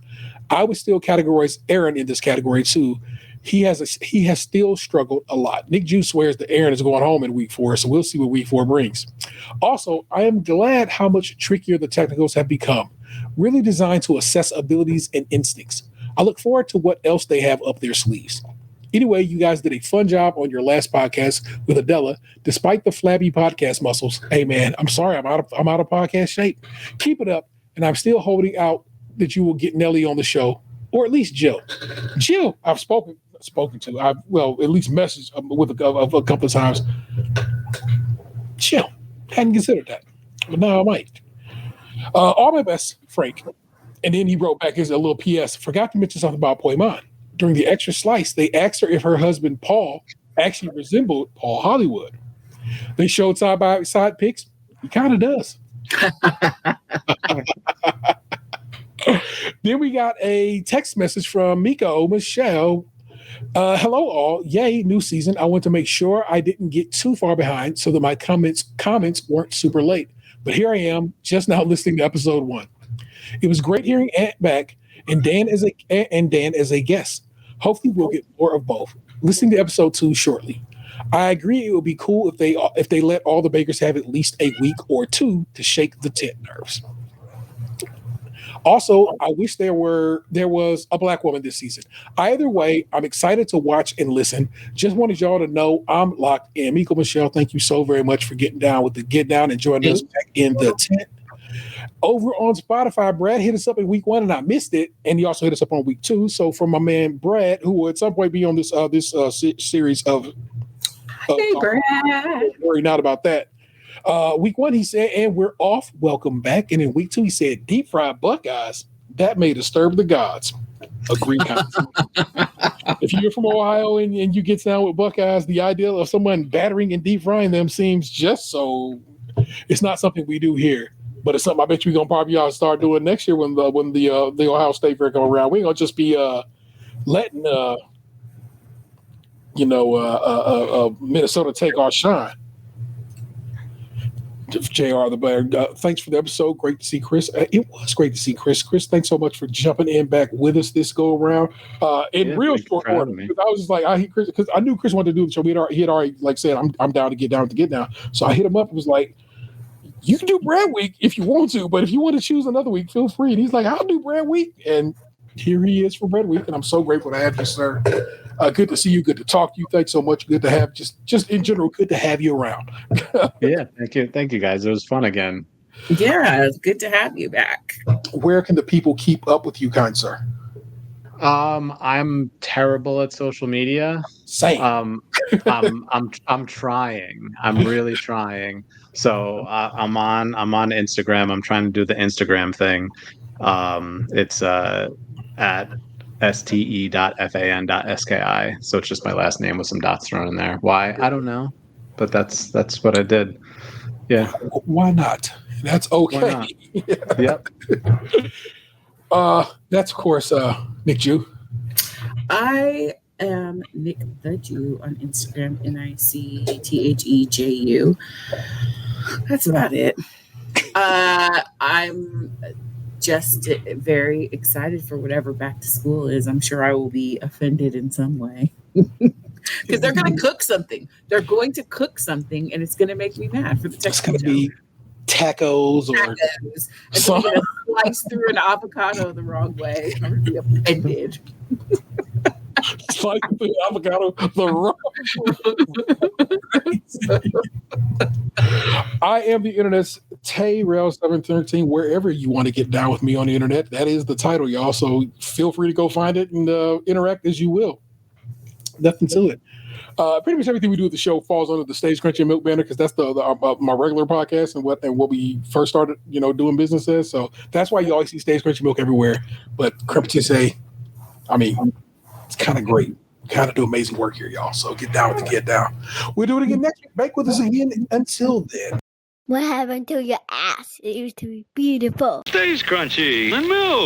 I would still categorize Aaron in this category too. He has still struggled a lot. Nick Juice swears that Aaron is going home in week 4, so we'll see what week 4 brings. Also, I am glad how much trickier the technicals have become, really designed to assess abilities and instincts. I look forward to what else they have up their sleeves. Anyway, you guys did a fun job on your last podcast with Adela, despite the flabby podcast muscles. Hey man, I'm sorry, I'm out of podcast shape. Keep it up, and I'm still holding out that you will get Nelly on the show, or at least Jill. Jill, I've spoken to. I've at least messaged with a couple of times. Jill, hadn't considered that, but now I might. All my best, Frank. And then he wrote back as a little PS. Forgot to mention something about Poimon. During the Extra Slice, they asked her if her husband Paul actually resembled Paul Hollywood. They showed side by side pics. He kind of does. Then we got a text message from Miko Michelle. Hello all. Yay, new season. I want to make sure I didn't get too far behind so that my comments weren't super late. But here I am, just now listening to episode 1. It was great hearing Ant back and Dan as a guest. Hopefully we'll get more of both. Listening to episode 2 shortly. I agree it would be cool if they let all the bakers have at least a week or 2 to shake the tent nerves. Also, I wish there was a black woman this season. Either way, I'm excited to watch and listen. Just wanted y'all to know I'm locked in. Miko Michelle, thank you so very much for getting down with the Get Down and joining us back in the tent. Over on Spotify, Brad hit us up in week 1 and I missed it, and he also hit us up on week 2. So from my man Brad, who will at some point be on this series of Hey, Brad. Don't worry not about that. Week 1, he said, and we're off. Welcome back. And in week 2, he said, deep fried Buckeyes. That may disturb the gods. Agree. If you're from Ohio and you get down with Buckeyes, the idea of someone battering and deep frying them seems just so. It's not something we do here, but it's something I bet you're gonna probably start doing next year when the Ohio State fair come around. We ain't gonna just be letting Minnesota take our shine. JR the Bear, thanks for the episode. Great to see Chris. It was great to see Chris. Chris, thanks so much for jumping in back with us this go around. Real short order, because I was just like, I hit Chris because I knew Chris wanted to do the show. He had already like said, I'm down to get down. So I hit him up and was like, you can do Brad Week if you want to, but if you want to choose another week, feel free. And he's like, I'll do Brad Week, and here he is for Brad Week, and I'm so grateful to have you, sir. Good to see you. Good to talk to you. Thanks so much. Good to have just in general. Good to have you around. Yeah, thank you, guys. It was fun again. Yeah, it's good to have you back. Where can the people keep up with you, kind sir? I'm terrible at social media. Same. I'm trying. I'm really trying. So I'm on Instagram. I'm trying to do the Instagram thing. It's at ste.fan.ski. So it's just my last name with some dots thrown in there. Why? I don't know. But that's what I did. Yeah. Why not? That's okay. Why not? Yep. That's of course Nick Jew. I am Nick the Jew on Instagram, NICTHEJU. That's about it. I'm just very excited for whatever back to school is. I'm sure I will be offended in some way because they're going to cook something. They're going to cook something, and it's going to make me mad for the text. It's going to be tacos or and so I'm going to slice through an avocado the wrong way. I'm going to be offended. Slice through avocado the wrong way. I am the internet's Tay-Rail713. Wherever you want to get down with me on the internet, that is the title, y'all. So feel free to go find it and interact as you will. Nothing to it. Pretty much everything we do at the show falls under the Stage Crunchy and Milk banner because that's my regular podcast and what we first started, doing business as. So that's why you always see Stage Crunchy Milk everywhere. But Krème Patisserie, I mean, it's kind of great. We kind of do amazing work here, y'all. So get down with the Get Down. We'll do it again next week. Back with us again. Until then. What happened to your ass? It used to be beautiful. Stays crunchy and milk.